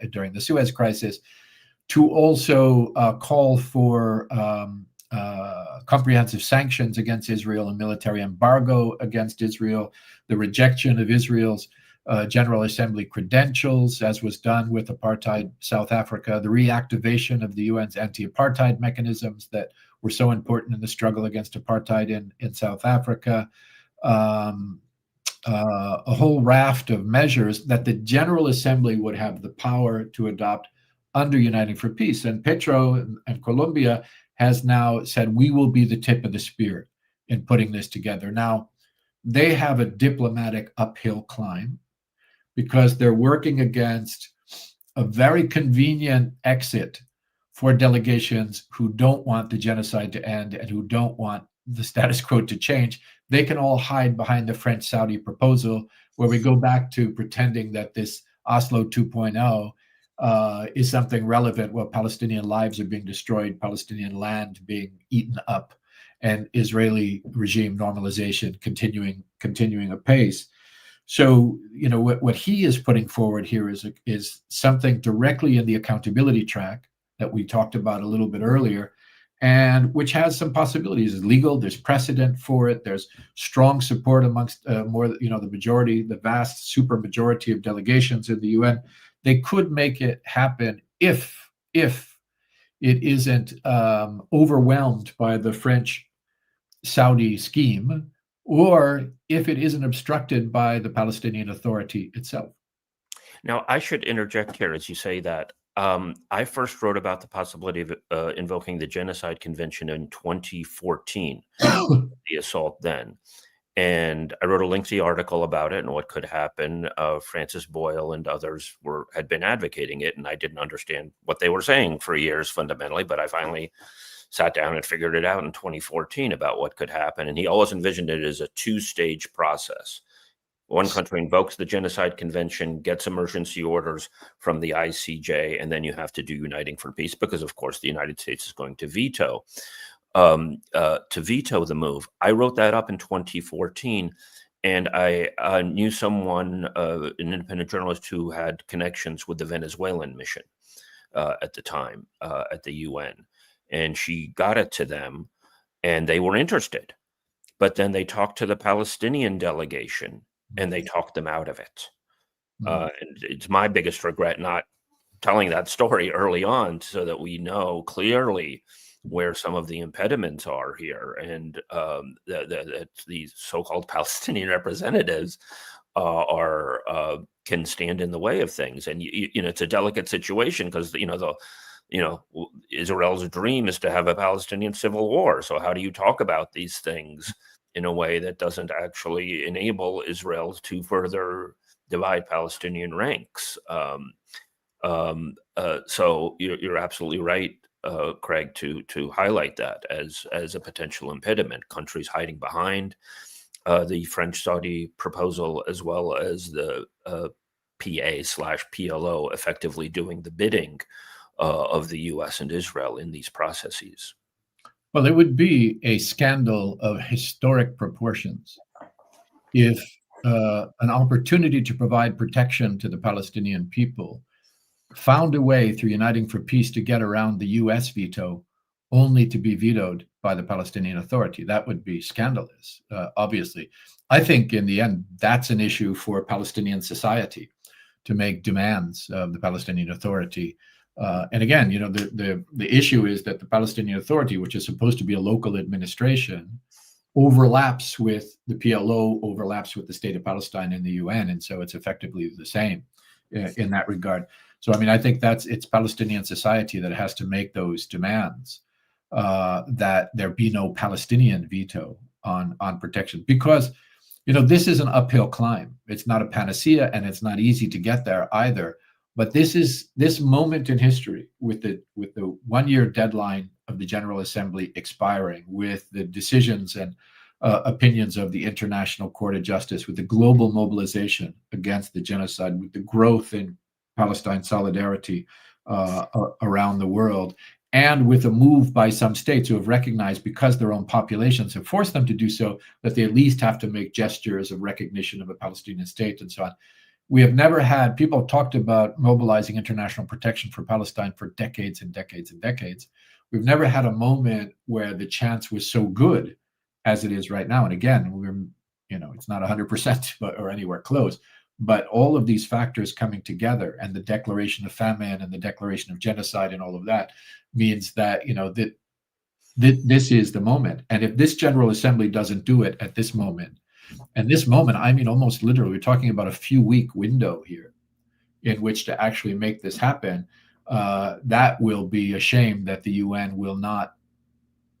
during the Suez Crisis, to also call for comprehensive sanctions against Israel and military embargo against Israel, the rejection of Israel's General Assembly credentials, as was done with apartheid South Africa, the reactivation of the UN's anti-apartheid mechanisms that were so important in the struggle against apartheid in South Africa, a whole raft of measures that the General Assembly would have the power to adopt under Uniting for Peace. And Petro and Colombia has now said, we will be the tip of the spear in putting this together. Now, they have a diplomatic uphill climb, because they're working against a very convenient exit for delegations who don't want the genocide to end and who don't want the status quo to change. They can all hide behind the French-Saudi proposal, where we go back to pretending that this Oslo 2.0 is something relevant, while Palestinian lives are being destroyed, Palestinian land being eaten up, and Israeli regime normalization continuing apace. So, you know, what he is putting forward here is something directly in the accountability track that we talked about a little bit earlier, and which has some possibilities. It's legal, there's precedent for it, there's strong support amongst the vast super majority of delegations in the UN. They could make it happen if it isn't overwhelmed by the French-Saudi scheme, or if it isn't obstructed by the Palestinian Authority itself. Now, I should interject here as you say that. I first wrote about the possibility of invoking the Genocide Convention in 2014, the assault then. And I wrote a lengthy article about it and what could happen. Francis Boyle and others had been advocating it, and I didn't understand what they were saying for years fundamentally, but I finally sat down and figured it out in 2014 about what could happen. And he always envisioned it as a two-stage process. One country invokes the Genocide Convention, gets emergency orders from the ICJ, and then you have to do Uniting for Peace because, of course, the United States is going to veto the move. I wrote that up in 2014, and I knew someone, an independent journalist who had connections with the Venezuelan mission at the time at the UN, and she got it to them, and they were interested. But then they talked to the Palestinian delegation, and they talked them out of it. And it's my biggest regret not telling that story early on so that we know clearly where some of the impediments are here, and that these so-called Palestinian representatives can stand in the way of things. And you know, it's a delicate situation because Israel's dream is to have a Palestinian civil war. So how do you talk about these things in a way that doesn't actually enable Israel to further divide Palestinian ranks? So you're absolutely right, Craig, to highlight that as a potential impediment. Countries hiding behind the French-Saudi proposal, as well as the PA/PLO effectively doing the bidding of the U.S. and Israel in these processes. Well, it would be a scandal of historic proportions if an opportunity to provide protection to the Palestinian people found a way through Uniting for Peace to get around the U.S. veto, only to be vetoed by the Palestinian Authority. That would be scandalous, obviously. I think in the end, that's an issue for Palestinian society to make demands of the Palestinian Authority. And again, you know, the issue is that the Palestinian Authority, which is supposed to be a local administration, overlaps with the PLO, overlaps with the State of Palestine and the UN, and so it's effectively the same in that regard. So, I mean, I think it's Palestinian society that has to make those demands, that there be no Palestinian veto on protection, because, you know, this is an uphill climb. It's not a panacea, and it's not easy to get there either. But this moment in history, with the 1-year deadline of the General Assembly expiring, with the decisions and opinions of the International Court of Justice, with the global mobilization against the genocide, with the growth in Palestine solidarity around the world, and with a move by some states who have recognized, because their own populations have forced them to do so, that they at least have to make gestures of recognition of a Palestinian state and so on. We have never had, people have talked about mobilizing international protection for Palestine for decades and decades and decades. We've never had a moment where the chance was so good as it is right now. And again, it's not 100% or anywhere close, but all of these factors coming together, and the declaration of famine and the declaration of genocide and all of that, means that, you know, that this is the moment. And if this General Assembly doesn't do it at this moment, and this moment, I mean, almost literally, we're talking about a few-week window here in which to actually make this happen, that will be a shame that the UN will not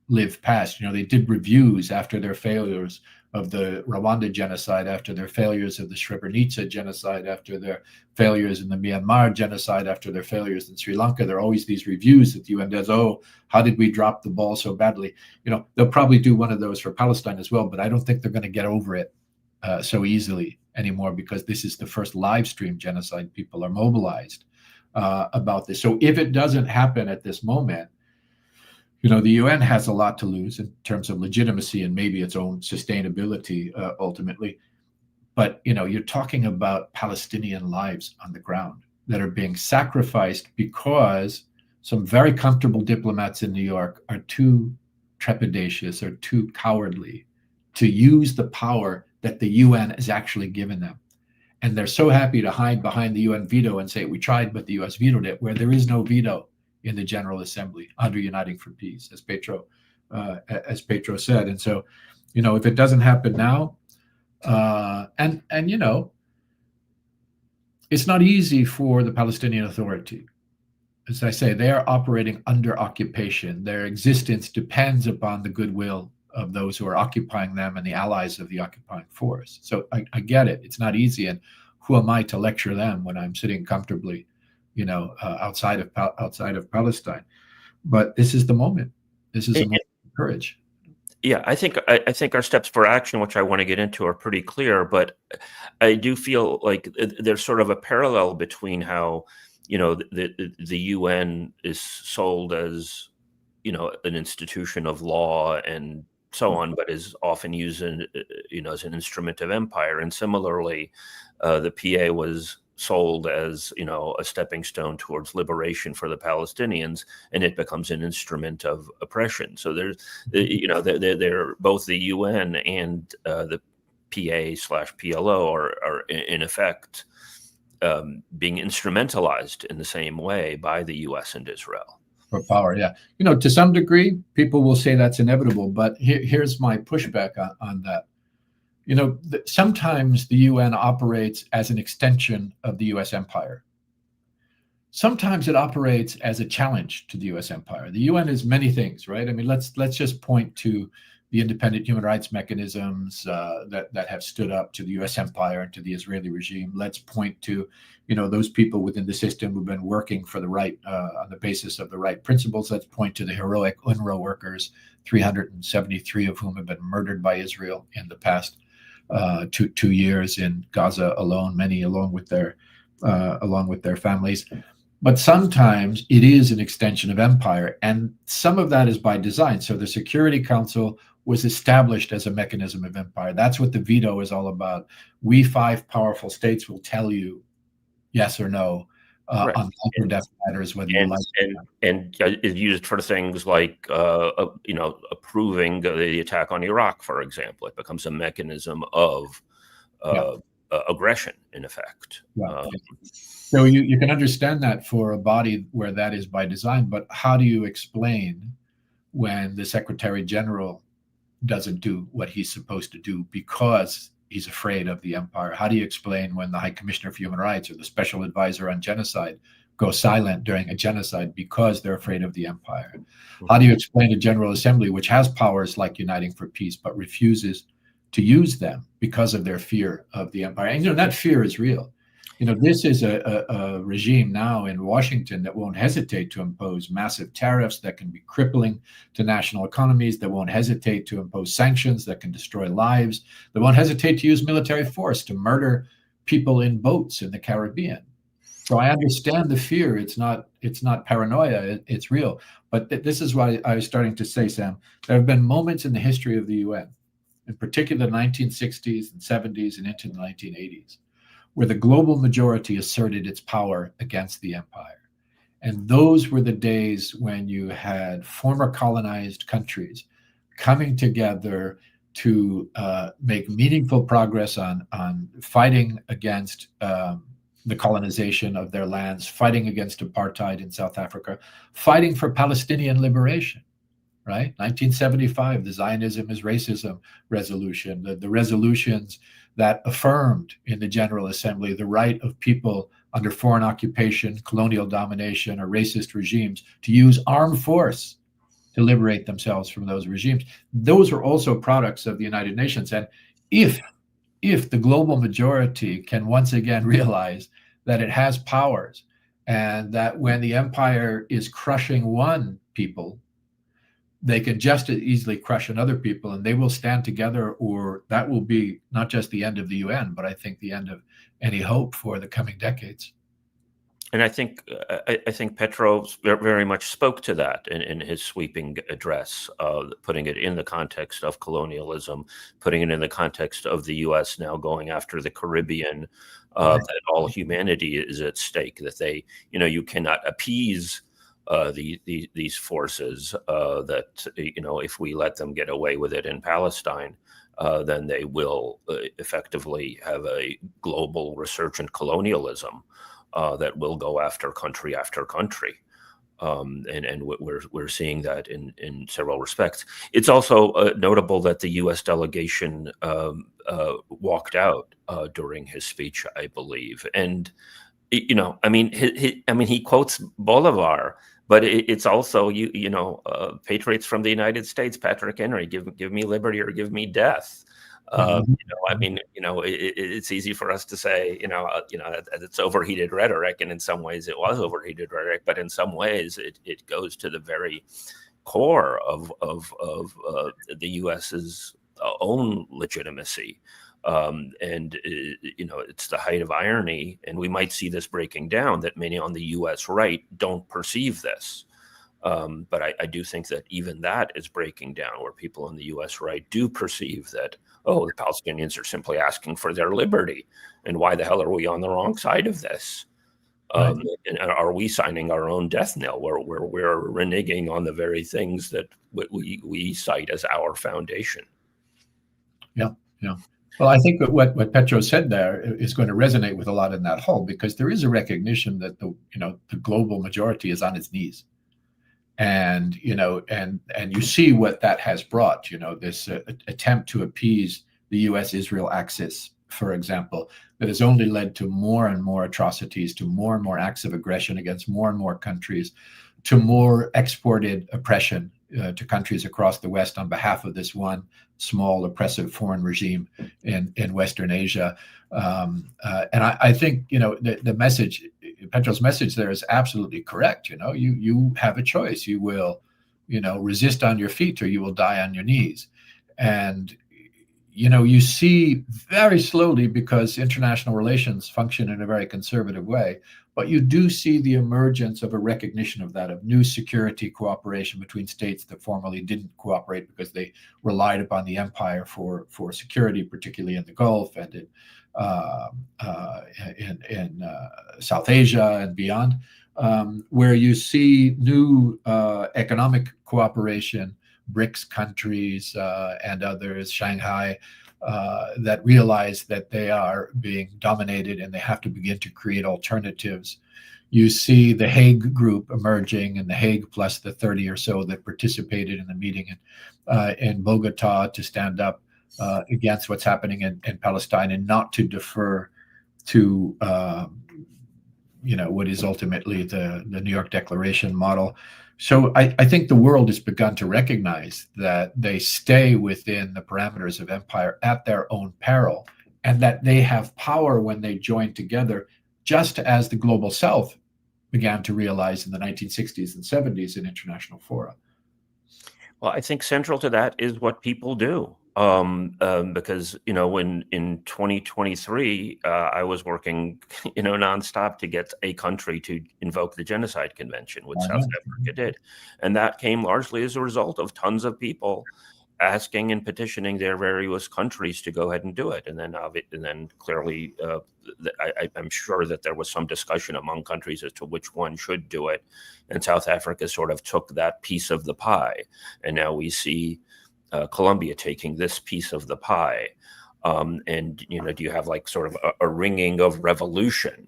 live past. You know, they did reviews after their failures of the Rwanda genocide, after their failures of the Srebrenica genocide, after their failures in the Myanmar genocide, after their failures in Sri Lanka. There are always these reviews that the UN does. Oh, how did we drop the ball so badly? They'll probably do one of those for Palestine as well, but I don't think they're going to get over it so easily anymore, because this is the first live stream genocide. People are mobilized about this. So if it doesn't happen at this moment, the UN has a lot to lose in terms of legitimacy and maybe its own sustainability ultimately. But, you're talking about Palestinian lives on the ground that are being sacrificed because some very comfortable diplomats in New York are too trepidatious or too cowardly to use the power that the UN has actually given them. And they're so happy to hide behind the UN veto and say, we tried, but the US vetoed it, where there is no veto in the General Assembly under Uniting for Peace, as Petro said. And so, if it doesn't happen now, it's not easy for the Palestinian Authority. As I say, they are operating under occupation. Their existence depends upon the goodwill of those who are occupying them and the allies of the occupying force. So I get it. It's not easy. And who am I to lecture them when I'm sitting comfortably, outside of Palestine? But this is the moment. This is a moment of courage. Yeah, I think our steps for action, which I want to get into, are pretty clear. But I do feel like there's sort of a parallel between how the UN is sold as an institution of law and so on, but is often used as an instrument of empire. And similarly, the PA was sold as a stepping stone towards liberation for the Palestinians, and it becomes an instrument of oppression. So there's they're both the UN and the PA/PLO are in effect being instrumentalized in the same way by the US and Israel. For power, yeah. To some degree, people will say that's inevitable, but here's my pushback on that. Sometimes the UN operates as an extension of the US empire. Sometimes it operates as a challenge to the US empire. The UN is many things, right? I mean, let's just point to the independent human rights mechanisms that have stood up to the US empire and to the Israeli regime. Let's point to, those people within the system who've been working for the right, on the basis of the right principles. Let's point to the heroic UNRWA workers, 373 of whom have been murdered by Israel in the past 2 years in Gaza alone, many along with their families. But sometimes it is an extension of empire, and some of that is by design. So the Security Council was established as a mechanism of empire. That's what the veto is all about. We 5 powerful states will tell you yes or no Right. on life or death matters, whether you like it. And is used for things like approving the attack on Iraq, for example. It becomes a mechanism of aggression, in effect. Yeah. So you can understand that for a body where that is by design, but how do you explain when the Secretary General doesn't do what he's supposed to do because he's afraid of the empire? How do you explain when the High Commissioner for Human Rights or the Special Advisor on Genocide go silent during a genocide because they're afraid of the empire? How do you explain a General Assembly which has powers like Uniting for Peace but refuses to use them because of their fear of the empire? And that fear is real. This is a regime now in Washington that won't hesitate to impose massive tariffs that can be crippling to national economies, that won't hesitate to impose sanctions that can destroy lives, that won't hesitate to use military force to murder people in boats in the Caribbean. So I understand the fear. It's not paranoia. It's real. But this is why I was starting to say, Sam, there have been moments in the history of the UN, in particular the 1960s and 70s and into the 1980s, where the global majority asserted its power against the empire. And those were the days when you had former colonized countries coming together to make meaningful progress on fighting against the colonization of their lands, fighting against apartheid in South Africa, fighting for Palestinian liberation, right? 1975, the Zionism is Racism resolution, the resolutions that affirmed in the General Assembly the right of people under foreign occupation, colonial domination, or racist regimes to use armed force to liberate themselves from those regimes. Those are also products of the United Nations. And if the global majority can once again realize that it has powers, and that when the empire is crushing one people, they can just as easily crush another people, and they will stand together, or that will be not just the end of the UN, but I think the end of any hope for the coming decades. And I think Petro very much spoke to that in his sweeping address, putting it in the context of colonialism, putting it in the context of the U.S. now going after the Caribbean, that all humanity is at stake, that they, you cannot appease these forces, that, if we let them get away with it in Palestine, then they will effectively have a global resurgent colonialism that will go after country, and we're seeing that in several respects. It's also notable that the U.S. delegation walked out during his speech, I believe, and he quotes Bolivar, but it's also patriots from the United States, Patrick Henry, give me liberty or give me death. It's easy for us to say, it's overheated rhetoric, and in some ways it was overheated rhetoric, but in some ways it goes to the very core of the U.S.'s own legitimacy. It's the height of irony, and we might see this breaking down, that many on the U.S. right don't perceive this. But I do think that even that is breaking down, where people on the U.S. right do perceive that, the Palestinians are simply asking for their liberty, and why the hell are we on the wrong side of this? And are we signing our own death knell, where we're reneging on the very things that we cite as our foundation? Yeah. Well, I think that what Petro said there is going to resonate with a lot in that whole, because there is a recognition that the global majority is on its knees. And you see what that has brought, this attempt to appease the U.S.-Israel axis, for example, that has only led to more and more atrocities, to more and more acts of aggression against more and more countries, to more exported oppression to countries across the West on behalf of this one small oppressive foreign regime in Western Asia. And I think, the message, Petro's message there is absolutely correct. You have a choice. You will, resist on your feet, or you will die on your knees. And, you see very slowly, because international relations function in a very conservative way, but you do see the emergence of a recognition of that, of new security cooperation between states that formerly didn't cooperate because they relied upon the empire for security, particularly in the Gulf and in South Asia and beyond, where you see new economic cooperation, BRICS countries and others, Shanghai, that realize that they are being dominated and they have to begin to create alternatives. You see the Hague group emerging, and the Hague plus the 30 or so that participated in the meeting in Bogota to stand up against what's happening in Palestine, and not to defer to what is ultimately the New York Declaration model. So I think the world has begun to recognize that they stay within the parameters of empire at their own peril, and that they have power when they join together, just as the global South began to realize in the 1960s and 70s in international fora. Well, I think central to that is what people do. Because, when in 2023, I was working, nonstop to get a country to invoke the Genocide Convention, which South Africa did. And that came largely as a result of tons of people asking and petitioning their various countries to go ahead and do it. And then clearly, I'm sure that there was some discussion among countries as to which one should do it. And South Africa sort of took that piece of the pie. And now we see Colombia taking this piece of the pie. And, do you have like sort of a ringing of revolution?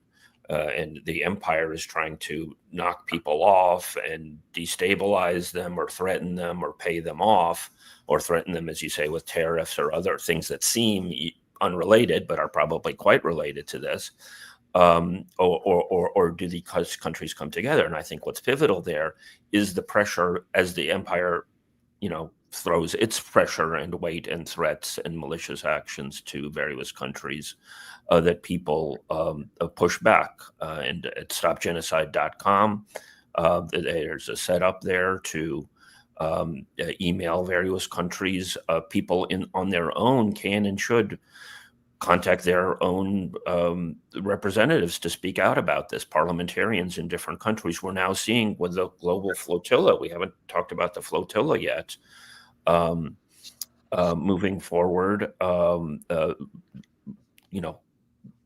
And the empire is trying to knock people off and destabilize them, or threaten them, or pay them off, or threaten them, as you say, with tariffs or other things that seem unrelated, but are probably quite related to this. or do the countries come together? And I think what's pivotal there is the pressure as the empire, throws its pressure and weight and threats and malicious actions to various countries, that people push back. And at stopgenocide.com, there's a setup there to email various countries. People on their own can and should contact their own representatives to speak out about this. Parliamentarians in different countries. We're now seeing with the global flotilla, we haven't talked about the flotilla yet, moving forward,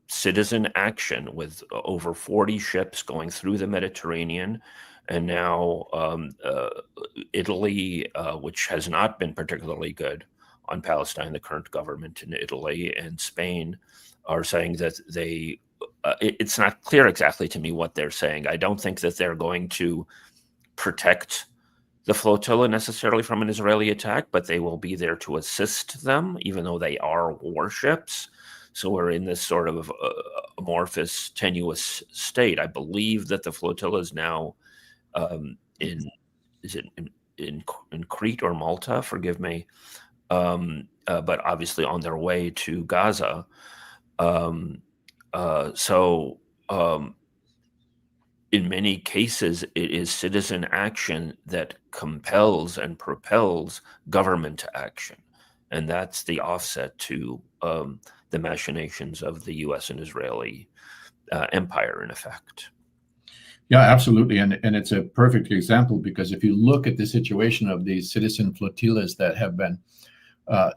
citizen action with over 40 ships going through the Mediterranean. And now Italy, which has not been particularly good on Palestine, the current government in Italy and Spain, are saying that it's not clear exactly to me what they're saying. I don't think that they're going to protect the flotilla necessarily from an Israeli attack, but they will be there to assist them, even though they are warships. So we're in this sort of amorphous, tenuous state. I believe that the flotilla is now in Crete or Malta, forgive me, but obviously on their way to Gaza. In many cases, it is citizen action that compels and propels government action. And that's the offset to the machinations of the U.S. and Israeli empire, in effect. Yeah, absolutely. And it's a perfect example, because if you look at the situation of these citizen flotillas that have been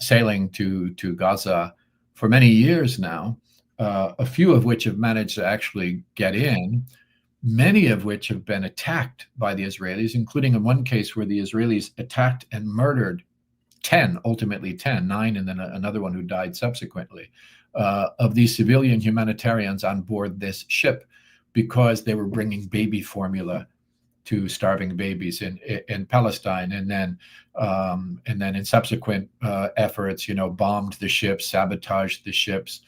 sailing to Gaza for many years now, a few of which have managed to actually get in, many of which have been attacked by the Israelis, including in one case where the Israelis attacked and murdered 10, ultimately 10, 9, and then another one who died subsequently, of these civilian humanitarians on board this ship, because they were bringing baby formula to starving babies in Palestine, and then in subsequent efforts, bombed the ships, sabotaged the ships,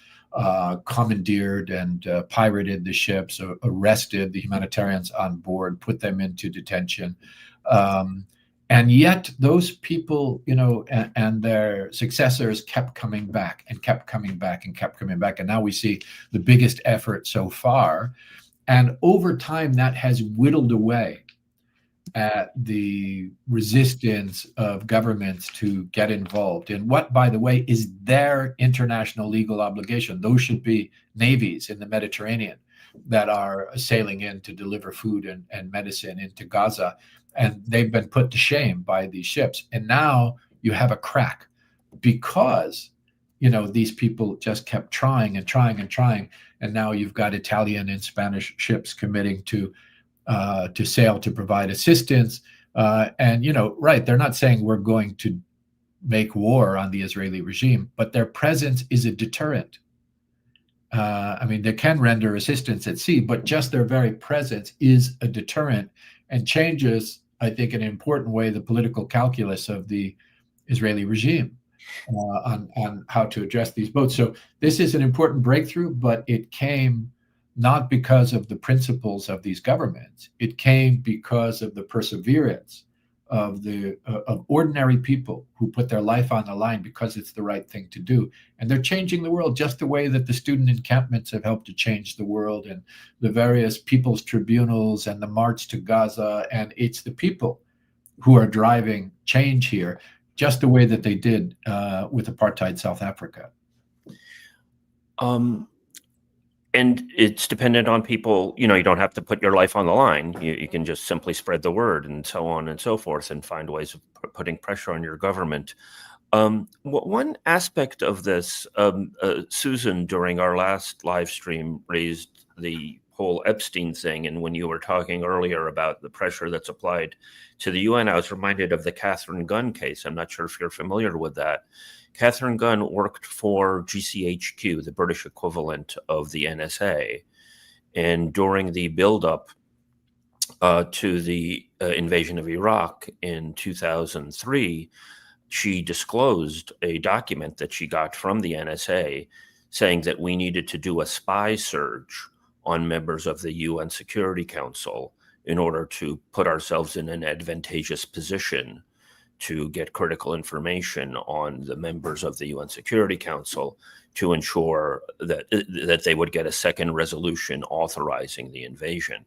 commandeered and pirated the ships, arrested the humanitarians on board, put them into detention. And yet those people, and their successors kept coming back and kept coming back and kept coming back. And now we see the biggest effort so far. And over time, that has whittled away at the resistance of governments to get involved in what, by the way, is their international legal obligation. Those should be navies in the Mediterranean that are sailing in to deliver food and medicine into Gaza. And they've been put to shame by these ships. And now you have a crack because, these people just kept trying and trying and trying. And now you've got Italian and Spanish ships committing to sail to provide assistance. Right, they're not saying we're going to make war on the Israeli regime, but their presence is a deterrent. They can render assistance at sea, but just their very presence is a deterrent and changes, I think, in an important way, the political calculus of the Israeli regime on how to address these boats. So this is an important breakthrough, but it came not because of the principles of these governments. It came because of the perseverance of ordinary people who put their life on the line because it's the right thing to do. And they're changing the world just the way that the student encampments have helped to change the world, and the various people's tribunals and the march to Gaza. And it's the people who are driving change here, just the way that they did with apartheid South Africa. And it's dependent on people. You don't have to put your life on the line. You can just simply spread the word and so on and so forth, and find ways of putting pressure on your government. One aspect of this, Susan, during our last live stream, raised the whole Epstein thing. And when you were talking earlier about the pressure that's applied to the UN, I was reminded of the Catherine Gunn case. I'm not sure if you're familiar with that. Catherine Gunn worked for GCHQ, the British equivalent of the NSA. And during the buildup to the invasion of Iraq in 2003, she disclosed a document that she got from the NSA saying that we needed to do a spy surge on members of the UN Security Council in order to put ourselves in an advantageous position to get critical information on the members of the UN Security Council to ensure that they would get a second resolution authorizing the invasion.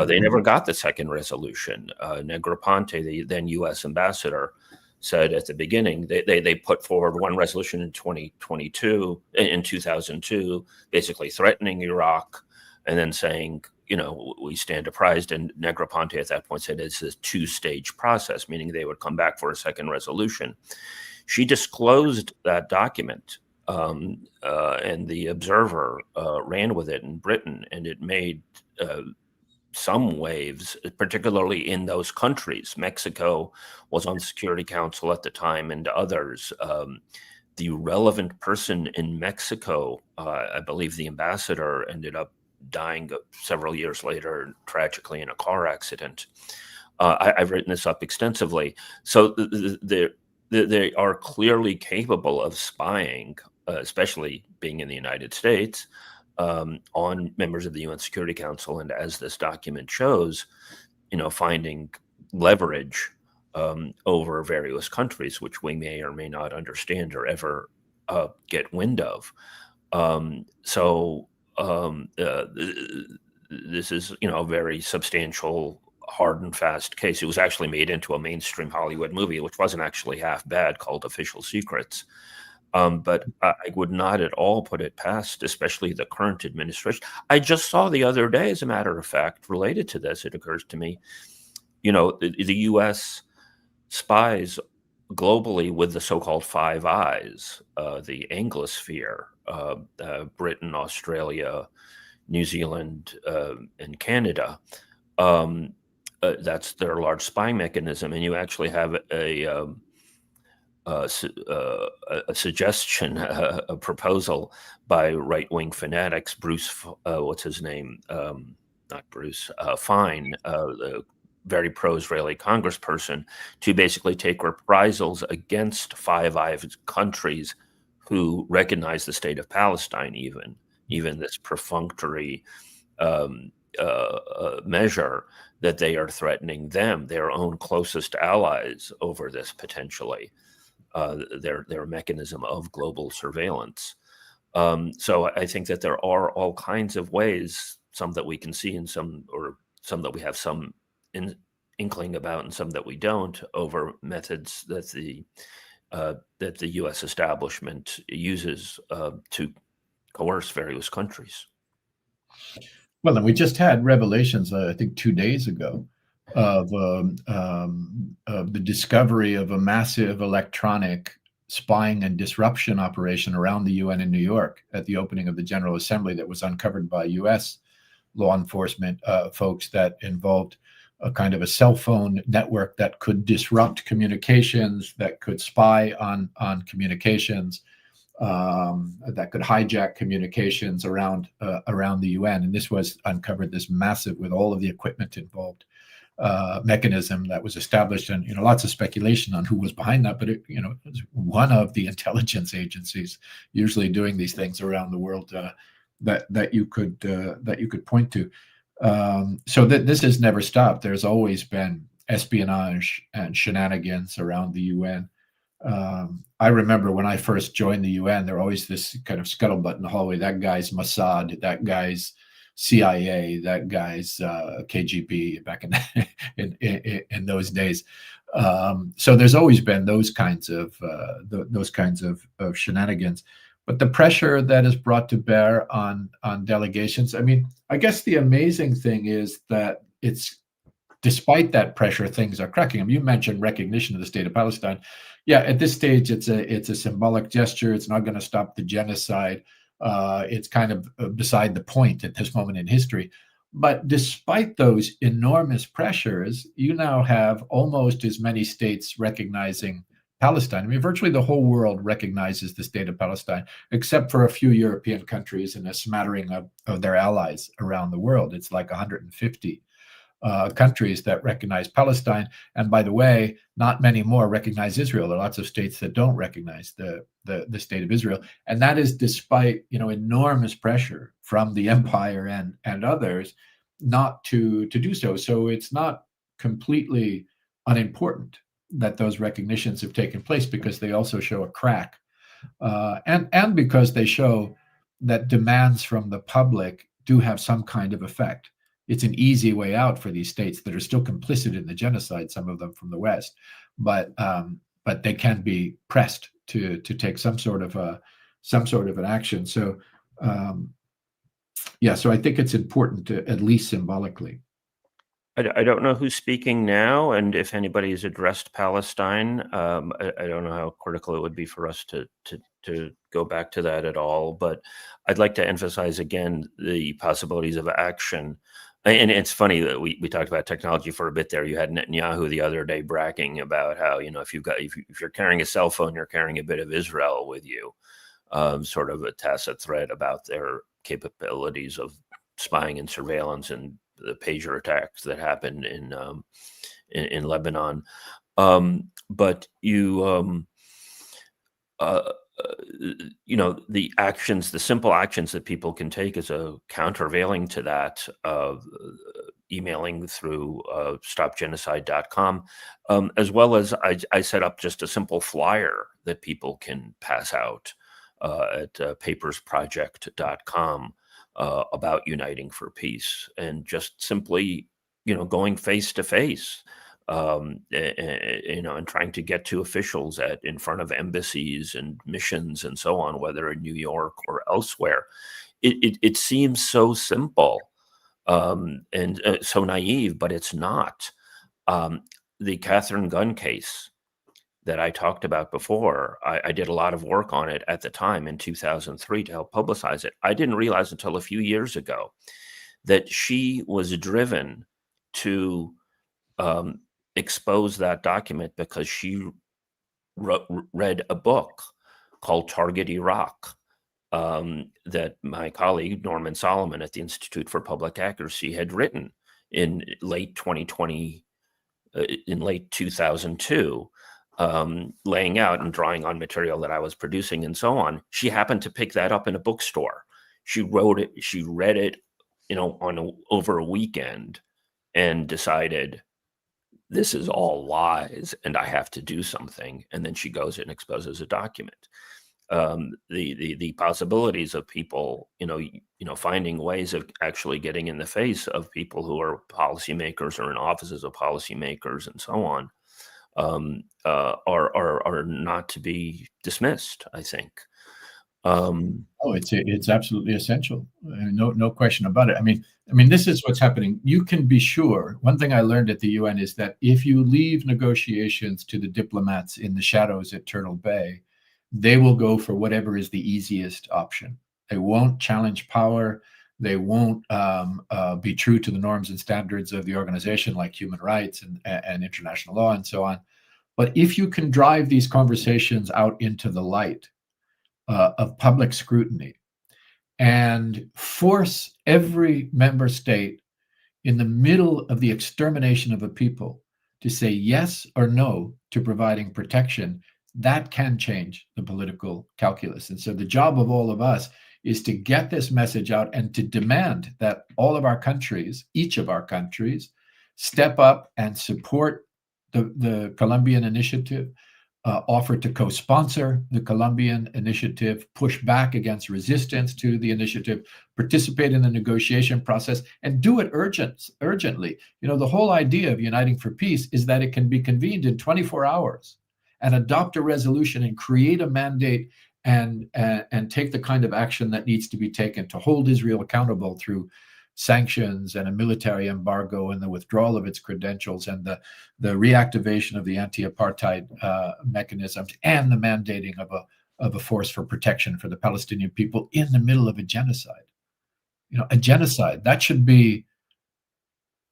They never got the second resolution. Negroponte, the then U.S. ambassador, said at the beginning they put forward one resolution in 2002, basically threatening Iraq, and then saying, you know, we stand apprised. And Negroponte at that point said it's a two-stage process, meaning they would come back for a second resolution. She disclosed that document, and the Observer ran with it in Britain, and it made some waves, particularly in those countries. Mexico was on the Security Council at the time, and others. The relevant person in Mexico, I believe the ambassador, ended up dying several years later, tragically, in a car accident. I've written this up extensively. So they are clearly capable of spying, especially being in the United States, on members of the UN Security Council, and as this document shows, you know, finding leverage over various countries, which we may or may not understand or ever get wind of. This is, you know, a very substantial, hard and fast case. It was actually made into a mainstream Hollywood movie, which wasn't actually half bad, called Official Secrets. But I would not at all put it past, especially the current administration. I just saw the other day, as a matter of fact, related to this, it occurs to me, you know, the U.S. spies globally with the so-called Five Eyes, the Anglosphere, Britain, Australia, New Zealand, and Canada. That's their large spying mechanism. And you actually have a suggestion, a proposal by right-wing fanatics, Bruce, what's his name? Not Bruce, Fine, the very pro-Israeli congressperson, to basically take reprisals against Five Eyes countries who recognize the state of Palestine, even this perfunctory measure that they are threatening them, their own closest allies, over this potentially. Their mechanism of global surveillance. So I think that there are all kinds of ways, some that we can see and some that we have some inkling about and some that we don't, over methods that the U.S. establishment uses to coerce various countries. Well, and we just had revelations, I think 2 days ago, of the discovery of a massive electronic spying and disruption operation around the UN in New York at the opening of the General Assembly that was uncovered by U.S. law enforcement folks, that involved a kind of a cell phone network that could disrupt communications, that could spy on communications, that could hijack communications around the UN. And this was uncovered, this massive, with all of the equipment involved, mechanism that was established. And, you know, lots of speculation on who was behind that, but it, you know, it was one of the intelligence agencies usually doing these things around the world that you could point to. So that this has never stopped. There's always been espionage and shenanigans around the UN. I remember when I first joined the UN, there always this kind of scuttlebutt in the hallway. That guy's Mossad, that guy's CIA, that guy's KGB back in those days. So there's always been those kinds of shenanigans. But the pressure that is brought to bear on delegations, I mean, I guess the amazing thing is that it's, despite that pressure, things are cracking. I mean, you mentioned recognition of the state of Palestine. Yeah, at this stage, it's a symbolic gesture. It's not going to stop the genocide. It's kind of beside the point at this moment in history. But despite those enormous pressures, you now have almost as many states recognizing Palestine. I mean, virtually the whole world recognizes the state of Palestine, except for a few European countries and a smattering of their allies around the world. It's like 150. countries that recognize Palestine. And by the way, not many more recognize Israel. There are lots of states that don't recognize the state of Israel. And that is despite, enormous pressure from the empire and others not to do so. So it's not completely unimportant that those recognitions have taken place, because they also show a crack, and because they show that demands from the public do have some kind of effect. It's an easy way out for these states that are still complicit in the genocide, some of them from the West, but they can be pressed to take some sort of an action. So so I think it's important to, at least symbolically. I don't know who's speaking now, and if anybody has addressed Palestine. I don't know how critical it would be for us to go back to that at all. But I'd like to emphasize again the possibilities of action. And it's funny that we talked about technology for a bit there. You had Netanyahu the other day bragging about how, if you're carrying a cell phone, you're carrying a bit of Israel with you, sort of a tacit threat about their capabilities of spying and surveillance and the pager attacks that happened in Lebanon. But the actions, the simple actions that people can take as a countervailing to that, emailing through stopgenocide.com, as well as I set up just a simple flyer that people can pass out at papersproject.com about uniting for peace, and just simply, going face to face, and trying to get to officials in front of embassies and missions and so on, whether in New York or elsewhere. It seems so simple and so naive, but it's not. The Catherine Gunn case that I talked about before, I did a lot of work on it at the time in 2003 to help publicize it. I didn't realize until a few years ago that she was driven to expose that document because she read a book called Target Iraq that my colleague Norman Solomon at the Institute for Public Accuracy had written in late 2020, in late 2002, laying out and drawing on material that I was producing and so on. She happened to pick that up in a bookstore. She wrote it, she read it, over a weekend, and decided, this is all lies and I have to do something. And then she goes and exposes a document. The possibilities of people, finding ways of actually getting in the face of people who are policymakers or in offices of policymakers and so on, are not to be dismissed, I think. It's absolutely essential. No question about it. I mean, this is what's happening. You can be sure. One thing I learned at the UN is that if you leave negotiations to the diplomats in the shadows at Turtle Bay, they will go for whatever is the easiest option. They won't challenge power. They won't be true to the norms and standards of the organization, like human rights and international law and so on. But if you can drive these conversations out into the light of public scrutiny and force every member state in the middle of the extermination of a people to say yes or no to providing protection, that can change the political calculus. And so the job of all of us is to get this message out and to demand that all of our countries, each of our countries, step up and support the Colombian initiative, offer to co-sponsor the Colombian initiative, push back against resistance to the initiative, participate in the negotiation process, and do it urgently. The whole idea of Uniting for Peace is that it can be convened in 24 hours and adopt a resolution and create a mandate and take the kind of action that needs to be taken to hold Israel accountable through sanctions and a military embargo and the withdrawal of its credentials and the reactivation of the anti-apartheid mechanisms and the mandating of a force for protection for the Palestinian people in the middle of a genocide. A genocide, that should be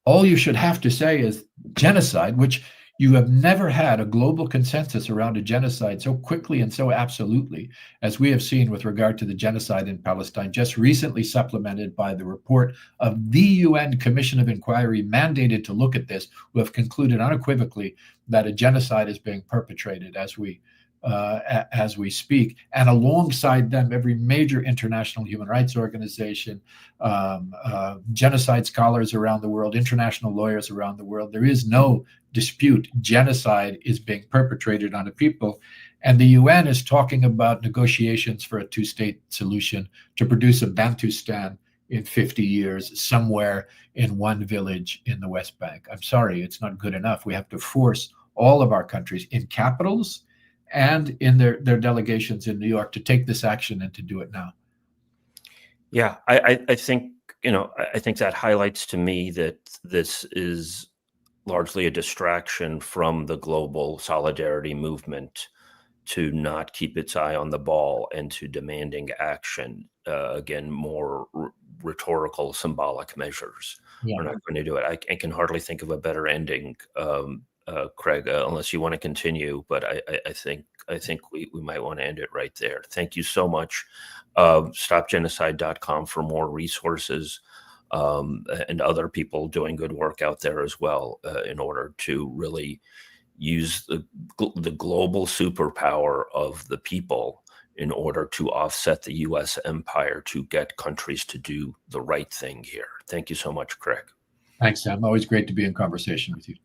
all you should have to say is genocide, which You have never had a global consensus around a genocide so quickly and so absolutely as we have seen with regard to the genocide in Palestine, just recently supplemented by the report of the UN Commission of Inquiry mandated to look at this, who have concluded unequivocally that a genocide is being perpetrated as we speak. And alongside them, every major international human rights organization, genocide scholars around the world, international lawyers around the world. There is no dispute. Genocide is being perpetrated on a people. And the UN is talking about negotiations for a two-state solution to produce a Bantustan in 50 years, somewhere in one village in the West Bank. I'm sorry, it's not good enough. We have to force all of our countries in capitals and in their delegations in New York to take this action and to do it now. Yeah, I think, I think that highlights to me that this is largely a distraction from the global solidarity movement to not keep its eye on the ball and to demanding action. Again, more rhetorical, symbolic measures. Yeah. We're not going to do it. I can hardly think of a better ending, Craig, unless you want to continue. But I think we might want to end it right there. Thank you so much. StopGenocide.com for more resources and other people doing good work out there as well in order to really use the global superpower of the people in order to offset the U.S. empire to get countries to do the right thing here. Thank you so much, Craig. Thanks, Sam. Always great to be in conversation with you.